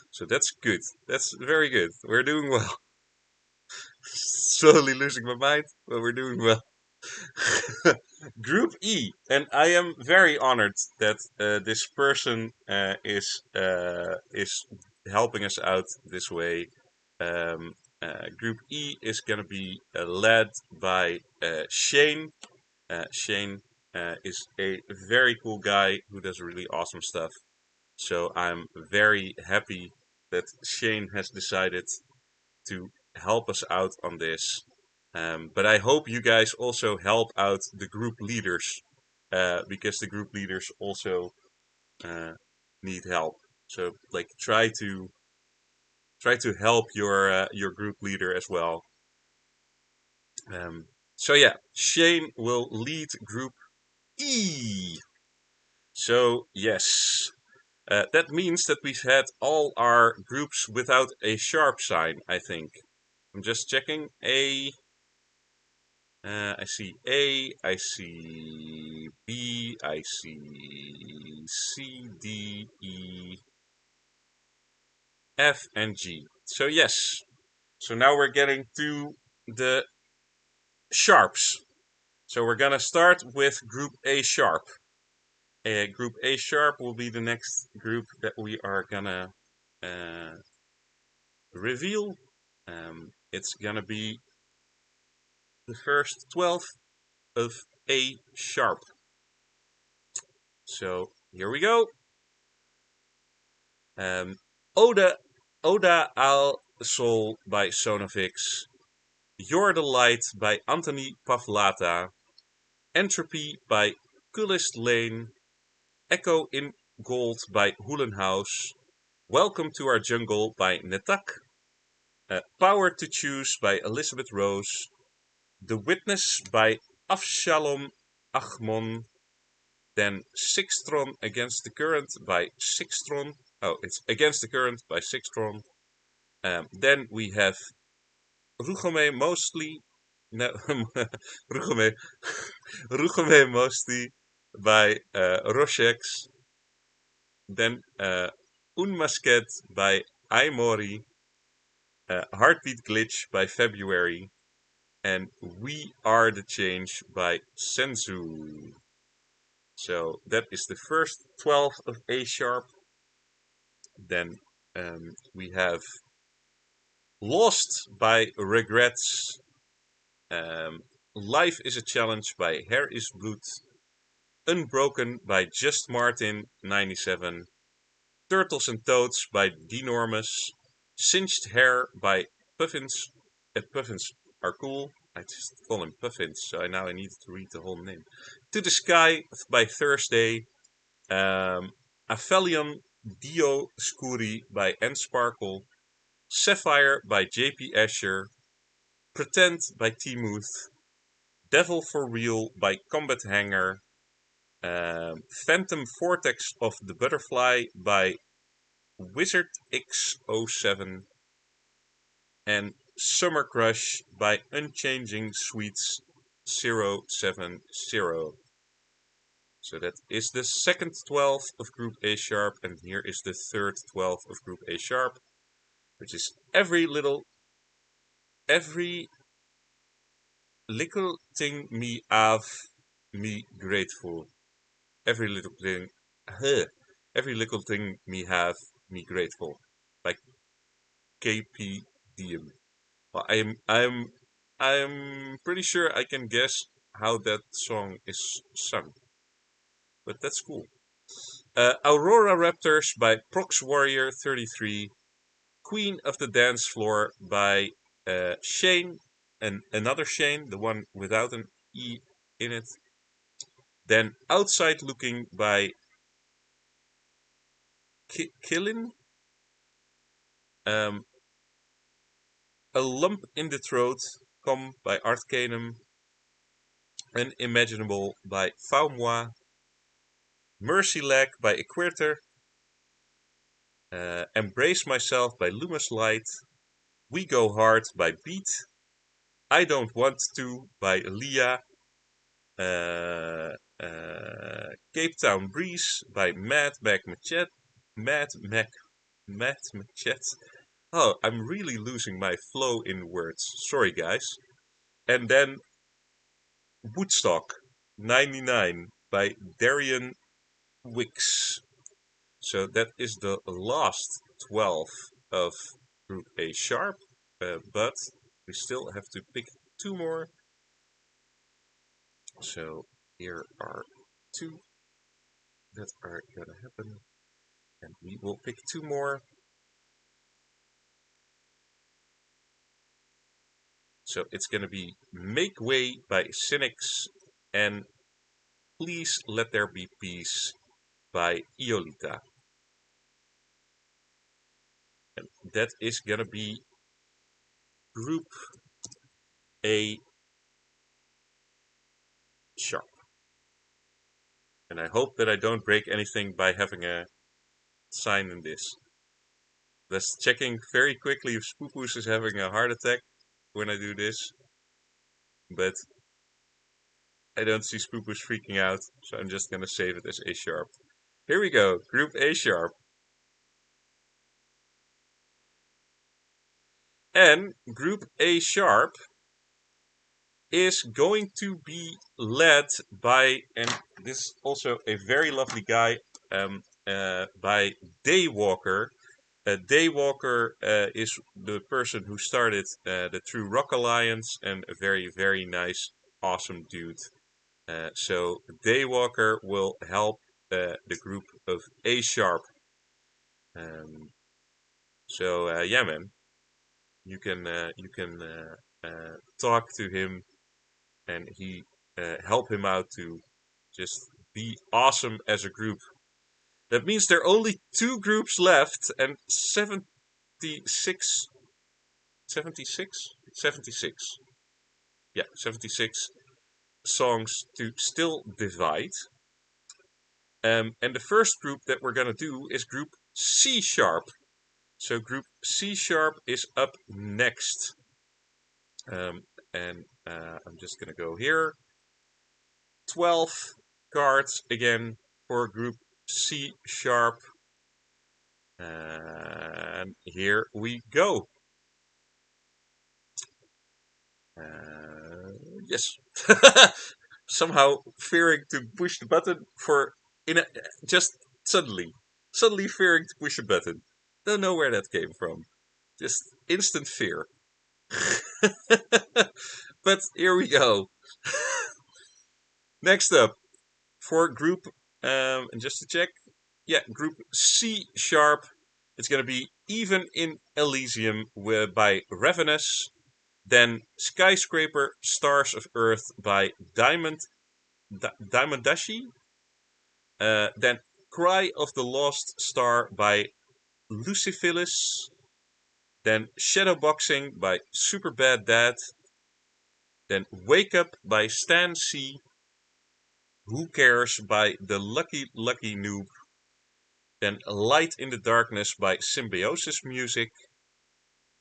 So that's good. That's very good. We're doing well. Slowly losing my mind, but we're doing well. Group E, and I am very honored that this person is helping us out this way. Group E is going to be led by Shane. Shane is a very cool guy who does really awesome stuff. So I'm very happy that Shane has decided to help us out on this. But I hope you guys also help out the group leaders, because the group leaders also need help. So like try to help your group leader as well. So yeah, Shane will lead Group E. So yes, that means that we've had all our groups without a sharp sign, I think. I'm just checking. I see A, I see B, I see C, D, E, F, and G. So yes. So now we're getting to the sharps. So we're gonna start with group A sharp. Group A sharp will be the next group that we are gonna uh, reveal. It's gonna be the first 12 of A sharp. So here we go. Oda, Oda al Sol by Sonavix. You're the Light by Anthony Pavlata. Entropy by Coolest Lane. Echo in Gold by Hoelenhaus. Welcome to Our Jungle by Netak. Power to Choose by Elizabeth Rose. The Witness by Avshalom Achmon. Then Sixtron Against the Current by Sixtron. Oh, it's Against the Current by Sixtron. Then we have Rugome Mostly. No, Rugome, Rugome Mostly by Roshex. Then Unmasket by Aimori. Heartbeat Glitch by February. And We Are the Change by Senzu. So that is the first 12 of A sharp. Then we have Lost by Regrets. Life is a Challenge by Hair is Blood. Unbroken by Just Martin 97. Turtles and Toads by Denormous. Singed Hair by Puffins. Puffins are cool. I just call him Puffins, so now I need to read the whole name. To the Sky by Thursday. Aphelion Dio Scuri by N Sparkle. Sapphire by JP Asher. Pretend by Timuth. Devil for Real by Combat Hanger. Phantom Vortex of the Butterfly by Wizard X07. And Summer Crush by Unchanging Sweets 070. So that is the second 12 of Group A sharp, and here is the third 12 of Group A sharp, which is every little thing me have me grateful. Every little thing, every little thing me have me grateful. By KP Diem. Well, I'm pretty sure I can guess how that song is sung, but that's cool. Aurora Raptors by Prox Warrior 33. Queen of the Dance Floor by Shane, and another Shane, the one without an E in it. Then Outside Looking by Killin. A Lump in the Throat, Come by Arcanum. Unimaginable by Faumoi. Mercy Lag by Equator. Embrace Myself by Lumus Light. We Go Hard by Beat. I Don't Want To by Leah. Cape Town Breeze by Mad Machette. Mad Machette. Oh, I'm really losing my flow in words. Sorry, guys. And then Woodstock 99 by Darian Wicks. So that is the last 12 of Group A sharp, but we still have to pick two more. So here are two that are gonna happen, and we will pick two more. So it's gonna be Make Way by Cynics and Please Let There Be Peace by Iolita. And that is gonna be Group A sharp. And I hope that I don't break anything by having a sign in this. Just checking very quickly if Spoopus is having a heart attack when I do this. But I don't see Spoopus freaking out, so I'm just gonna save it as A sharp. Here we go, group A sharp. And group A sharp is going to be led by, and this is also a very lovely guy, by Daywalker. Daywalker is the person who started the True Rock Alliance, and a very, very nice, awesome dude. So Daywalker will help the group of A sharp. So yeah, man, you can talk to him, and he help him out to just be awesome as a group. That means there are only 2 groups left, and 76. Yeah, 76 songs to still divide. And the first group that we're gonna do is group C sharp. So group C sharp is up next. I'm just gonna go here. 12 cards again for group C sharp. And here we go. Yes. Somehow fearing to push the button just suddenly fearing to push a button. Don't know where that came from. Just instant fear. But here we go. Next up, for group, and just to check, yeah, group C sharp. It's going to be Even in Elysium by Ravenous. Then Skyscraper Stars of Earth by Diamondashi. Then Cry of the Lost Star by Lucifilus. Then Shadowboxing by Superbad Dad. Then Wake Up by Stan C. Who Cares by The Lucky Lucky Noob. Then Light in the Darkness by Symbiosis Music.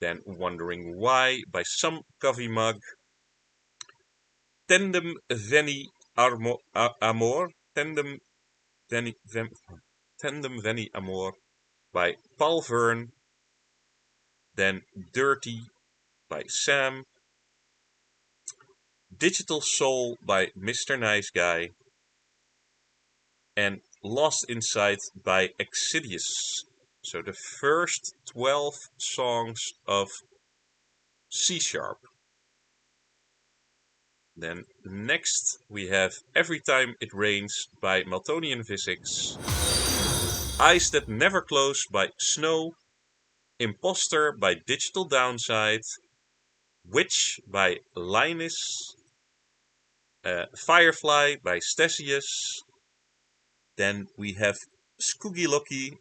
Then Wondering Why by Some Coffee Mug. Tandem Veni Amor. Tandem Veni Amor by Paul Verne. Then Dirty by Sam. Digital Soul by Mr. Nice Guy. And Lost in Sight by Exsidious. So the first 12 songs of C sharp. Then next we have Every Time It Rains by Maltonian Physics. Eyes That Never Close by Snow. Imposter by Digital Downside. Witch by Linus. Firefly by Stasius. Then we have Skoogie Lucky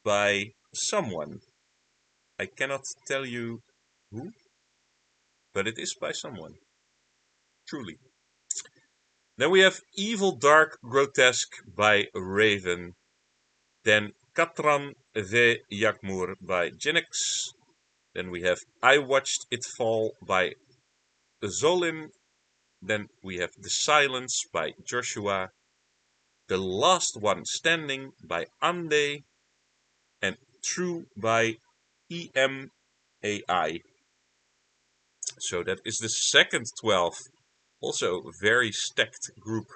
by someone. I cannot tell you who, but it is by someone. Truly. Then we have Evil Dark Grotesque by Raven. Then Katran ve Yakmur by Jinx. Then we have I Watched It Fall by Zolin. Then we have The Silence by Joshua. The Last One Standing by Ande. And True by EMAI. So that is the second 12. Also very stacked group.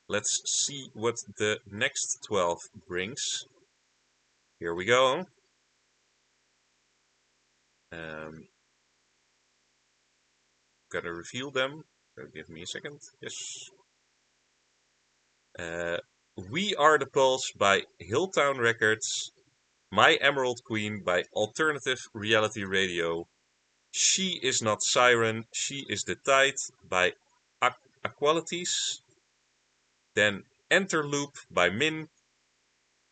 Let's see what the next 12 brings. Here we go. Gonna reveal them. So give me a second. Yes. We Are the Pulse by Hilltown Records. My Emerald Queen by Alternative Reality Radio. She Is Not Siren, She Is the Tide by Aqualities. Then Enterloop by Min.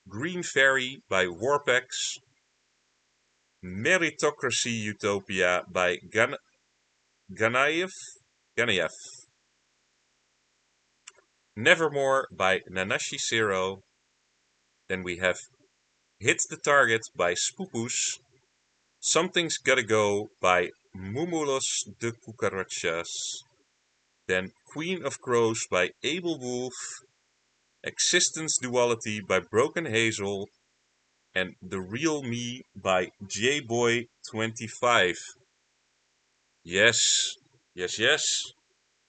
Green Fairy by Warpex. Meritocracy Utopia by Ganayev. Nevermore by Nanashi Zero. Then we have Hit the Target by Spoopus. Something's Gotta Go by Mumulos de Cucarachas. Then Queen of Crows by Able Wolf. Existence Duality by Broken Hazel. And The Real Me by Jboy25. Yes, yes, yes.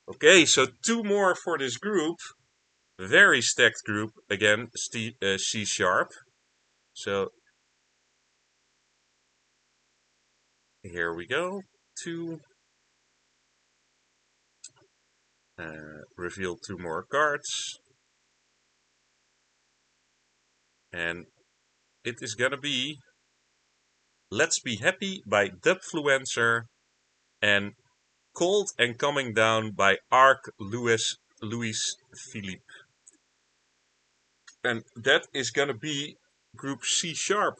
Okay, so two more for this group. Very stacked group. Again, C sharp. So here we go. Two. Reveal two more cards. And it is gonna be Let's Be Happy by Dubfluencer and Cold and Coming Down by Arc Louis Philippe. And that is gonna be group C sharp.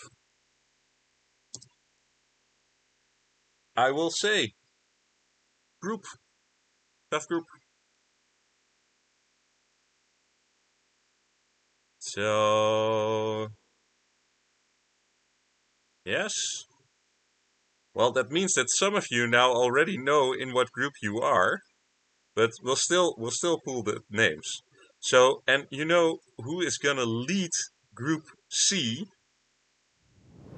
I will say, tough group. So, yes. Well, that means that some of you now already know in what group you are, but we'll still pull the names. So, and you know who is gonna lead Group C?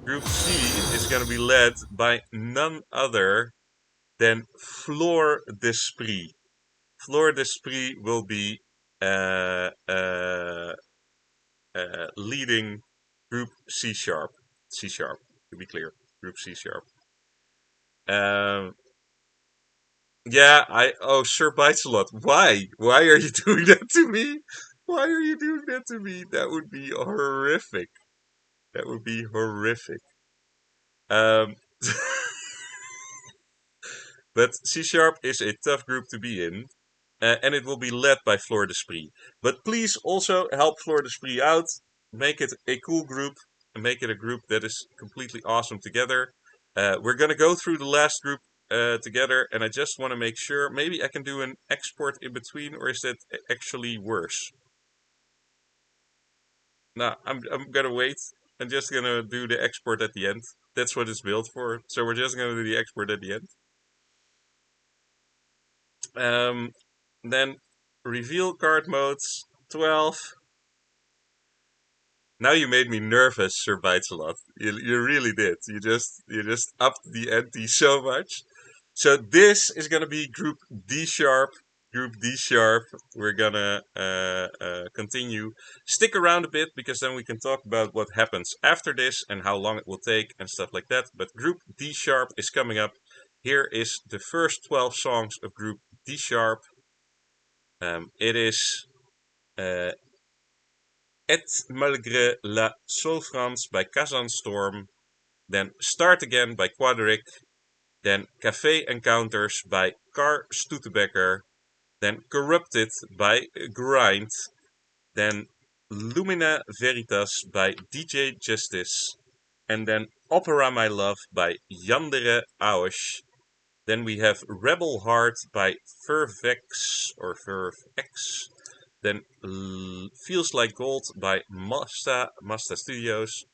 Group C is gonna be led by none other than Floor d'Esprit. Floor d'Esprit will be leading Group C sharp. C sharp, to be clear. Group C sharp. Yeah, Sir Bites a lot. Why? Why are you doing that to me? Why are you doing that to me? That would be horrific. That would be horrific. Um, but C sharp is a tough group to be in, and it will be led by Floor d'Esprit. But please also help Floor d'Esprit out. Make it a cool group, and make it a group that is completely awesome together. We're gonna go through the last group together, and I just want to make sure. Maybe I can do an export in between, or is that actually worse? No, I'm gonna wait. I'm just gonna do the export at the end. That's what it's built for. So we're just gonna do the export at the end. Then reveal card modes 12. Now you made me nervous, Sir Bites a lot. You really did. You just upped the ante so much. So this is gonna be Group D sharp. Group D sharp. We're gonna continue. Stick around a bit because then we can talk about what happens after this and how long it will take and stuff like that. But Group D sharp is coming up. Here is the first 12 songs of Group D sharp. It is Et Malgré la Souffrance by Kazan Storm. Then Start Again by Quadric. Then Café Encounters by Car Stutebecker. Then Corrupted by Grind. Then Lumina Veritas by DJ Justice. And then Opera My Love by Yandere Ausch. Then we have Rebel Heart by Vervex or Vervex. Then Feels Like Gold by Masta Studios.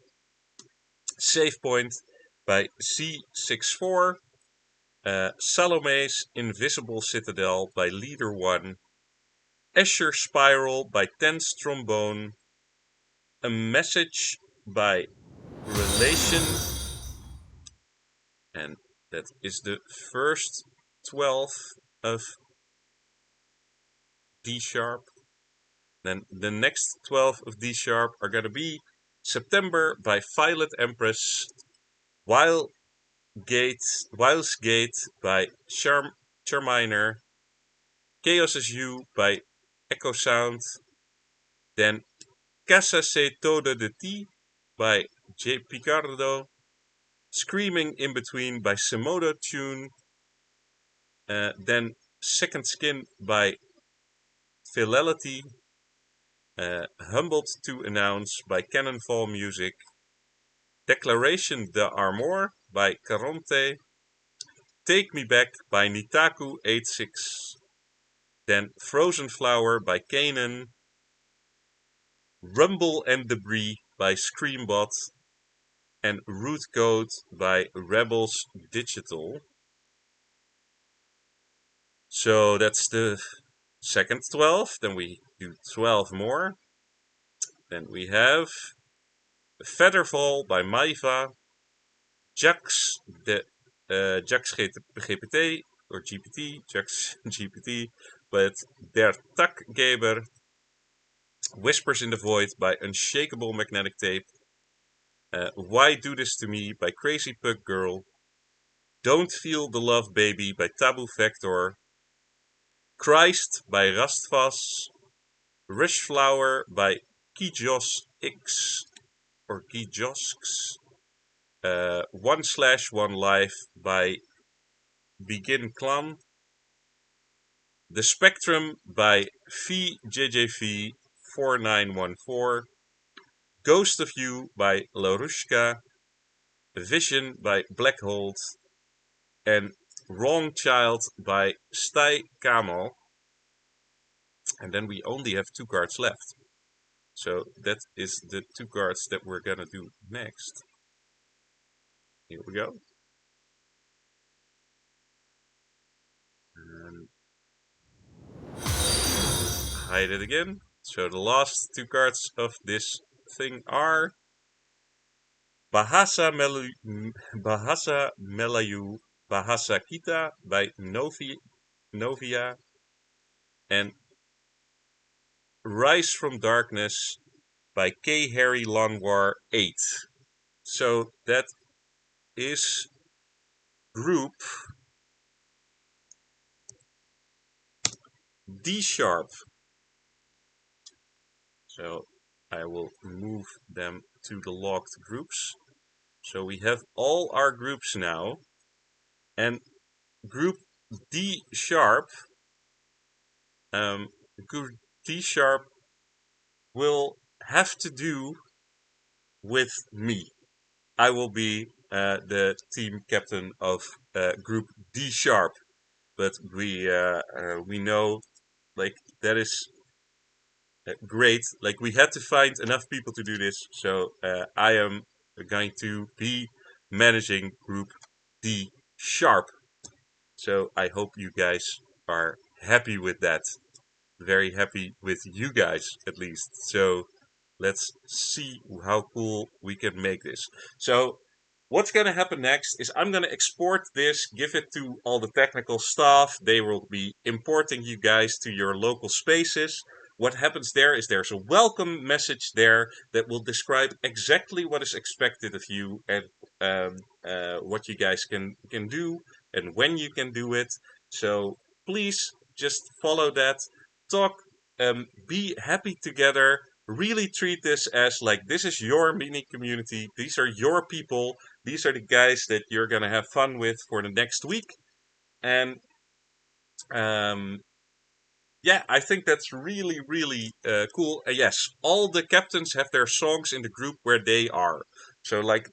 Save Point by C64. Salome's Invisible Citadel by Leader 1. Escher Spiral by Tense Trombone. A Message by Relation. And that is the first 12 of D sharp. Then the next 12 of D sharp are going to be September by Violet Empress. Wild's Gate by Charminer. Chaos as You by Echo Sound. Then Casa se todo de ti by J. Picardo. Screaming in Between by Simodo Tune. Then Second Skin by Fidelity. Humbled to Announce by Cannonfall Music. Declaration de Armor by Caronte. Take Me Back by Nitaku86. Then Frozen Flower by Kanan. Rumble and Debris by Screambot. And Root Code by Rebels Digital. So that's the second 12. Then we do 12 more. Then we have Featherfall by Maiva. Jax GPT, or GPT, Jax GPT, but Der Takgeber. Whispers in the Void by Unshakable Magnetic Tape. Why Do This To Me by Crazy Pug Girl. Don't Feel the Love Baby by Taboo Vector. Christ by Rastvas. Rush Flower by Kijos X, or Kijosks. 1/1 Life by Begin Clan. The Spectrum by VJJV4914. Ghost of You by Larushka. Vision by Blackhold. And Wrong Child by Stai Kamo. And then we only have 2 cards left. So that is the 2 cards that we're gonna do next. Here we go. And hide it again. So the last 2 cards of this thing are Bahasa Melayu, Bahasa Kita by Novia, and Rise from Darkness by K. Harry Lanwar 8. So that is group D sharp. So I will move them to the locked groups. So we have all our groups now. And group D sharp, group D sharp will have to do with me. I will be the team captain of group D sharp, but we know, like, that is great. Like, we had to find enough people to do this, so I am going to be managing group D sharp. So I hope you guys are happy with that. Very happy with you guys, at least. So let's see how cool we can make this. So what's going to happen next is I'm going to export this, give it to all the technical staff. They will be importing you guys to your local spaces. What happens there is there's a welcome message there that will describe exactly what is expected of you and what you guys can do and when you can do it. So please just follow that. Talk, be happy together. Really treat this as like this is your mini community. These are your people. These are the guys that you're gonna have fun with for the next week. And yeah, I think that's really, really cool. Yes, all the captains have their songs in the group where they are. So like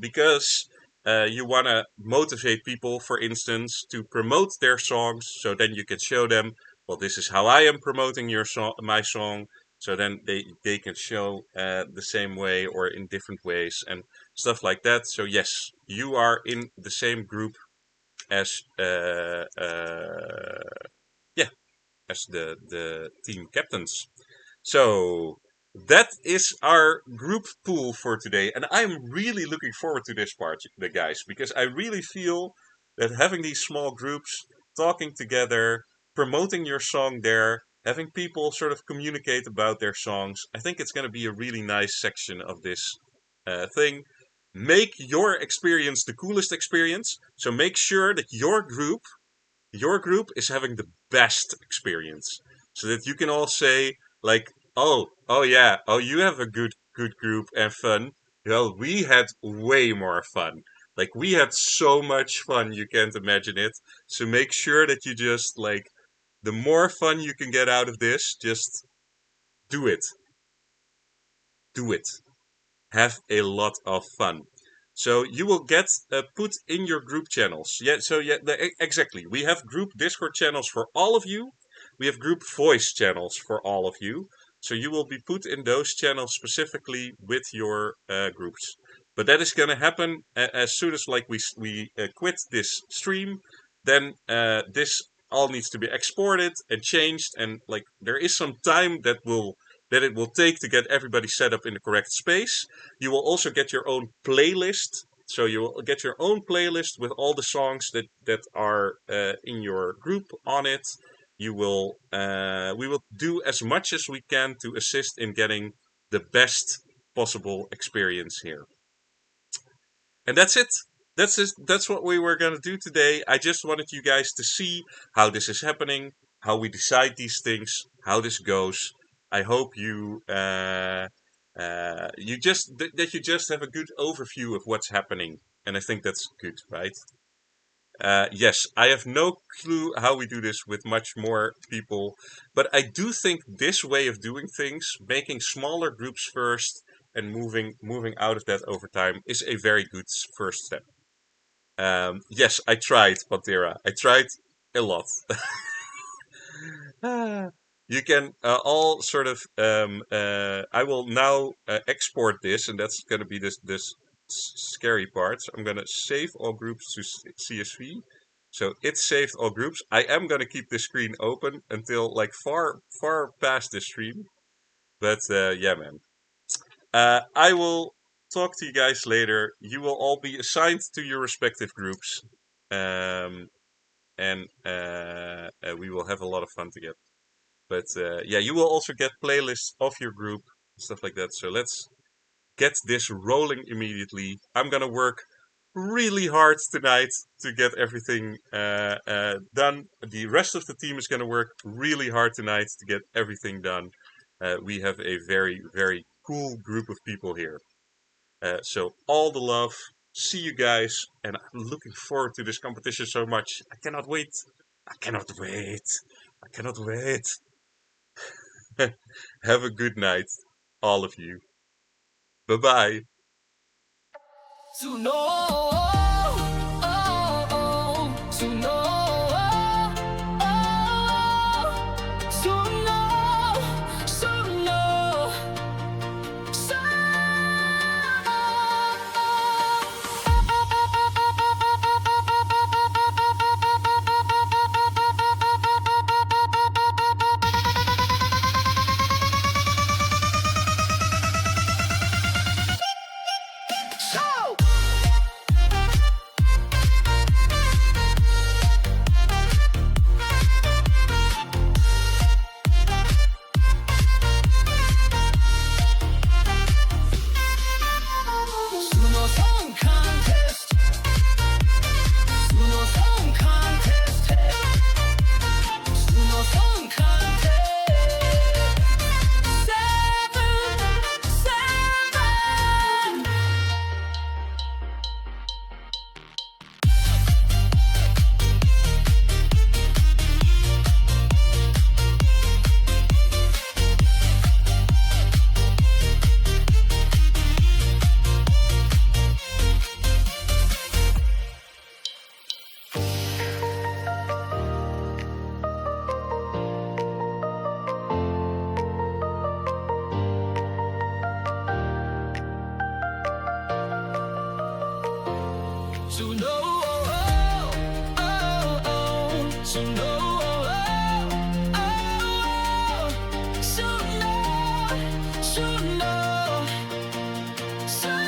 because you want to motivate people, for instance, to promote their songs. So then you can show them, well, this is how I am promoting my song. So then they can show the same way or in different ways and stuff like that. So yes, you are in the same group as as the team captains. So that is our group pool for today, and I'm really looking forward to this part, the guys, because I really feel that having these small groups, talking together, promoting your song there, having people sort of communicate about their songs, I think it's going to be a really nice section of this thing. Make your experience the coolest experience. So make sure that your group is having the best experience, so that you can all say like, oh yeah, oh, you have a good group and fun. Well, we had way more fun. Like, we had so much fun, you can't imagine it. So make sure that you just, like, the more fun you can get out of this, just do it. Do it. Have a lot of fun. So you will get put in your group channels. Yeah, so yeah, exactly. We have group Discord channels for all of you. we have group voice channels for all of you. So you will be put in those channels specifically with your groups. But that is going to happen as soon as like we quit this stream. Then this all needs to be exported and changed, and like there is some time that it will take to get everybody set up in the correct space. You will also get your own playlist. So you will get your own playlist with all the songs that are in your group on it. We will do as much as we can to assist in getting the best possible experience here. And that's it. That's what we were going to do today. I just wanted you guys to see how this is happening, how we decide these things, how this goes. I hope you you just have a good overview of what's happening, and I think that's good, right? Yes, I have no clue how we do this with much more people, but I do think this way of doing things, making smaller groups first and moving out of that over time, is a very good first step. Yes, I tried, Pantera. I tried a lot. You can all sort of. I will now export this, and that's going to be this scary part. So I'm going to save all groups to CSV. So it's saved all groups. I am going to keep this screen open until like far past this stream. But yeah, man. I will talk to you guys later. You will all be assigned to your respective groups. And we will have a lot of fun together. But yeah, you will also get playlists of your group, stuff like that. So let's get this rolling immediately. I'm gonna work really hard tonight to get everything done. The rest of the team is gonna work really hard tonight to get everything done. We have a very, very cool group of people here. So all the love. See you guys, and I'm looking forward to this competition so much. I cannot wait. I cannot wait. I cannot wait. Have a good night, all of you. Bye-bye. To know, to know, to know, so. Suno Song Contest. Suno Song Contest. Suno Song Contest. 7, 7. To know, to know, to know, so.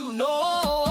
To know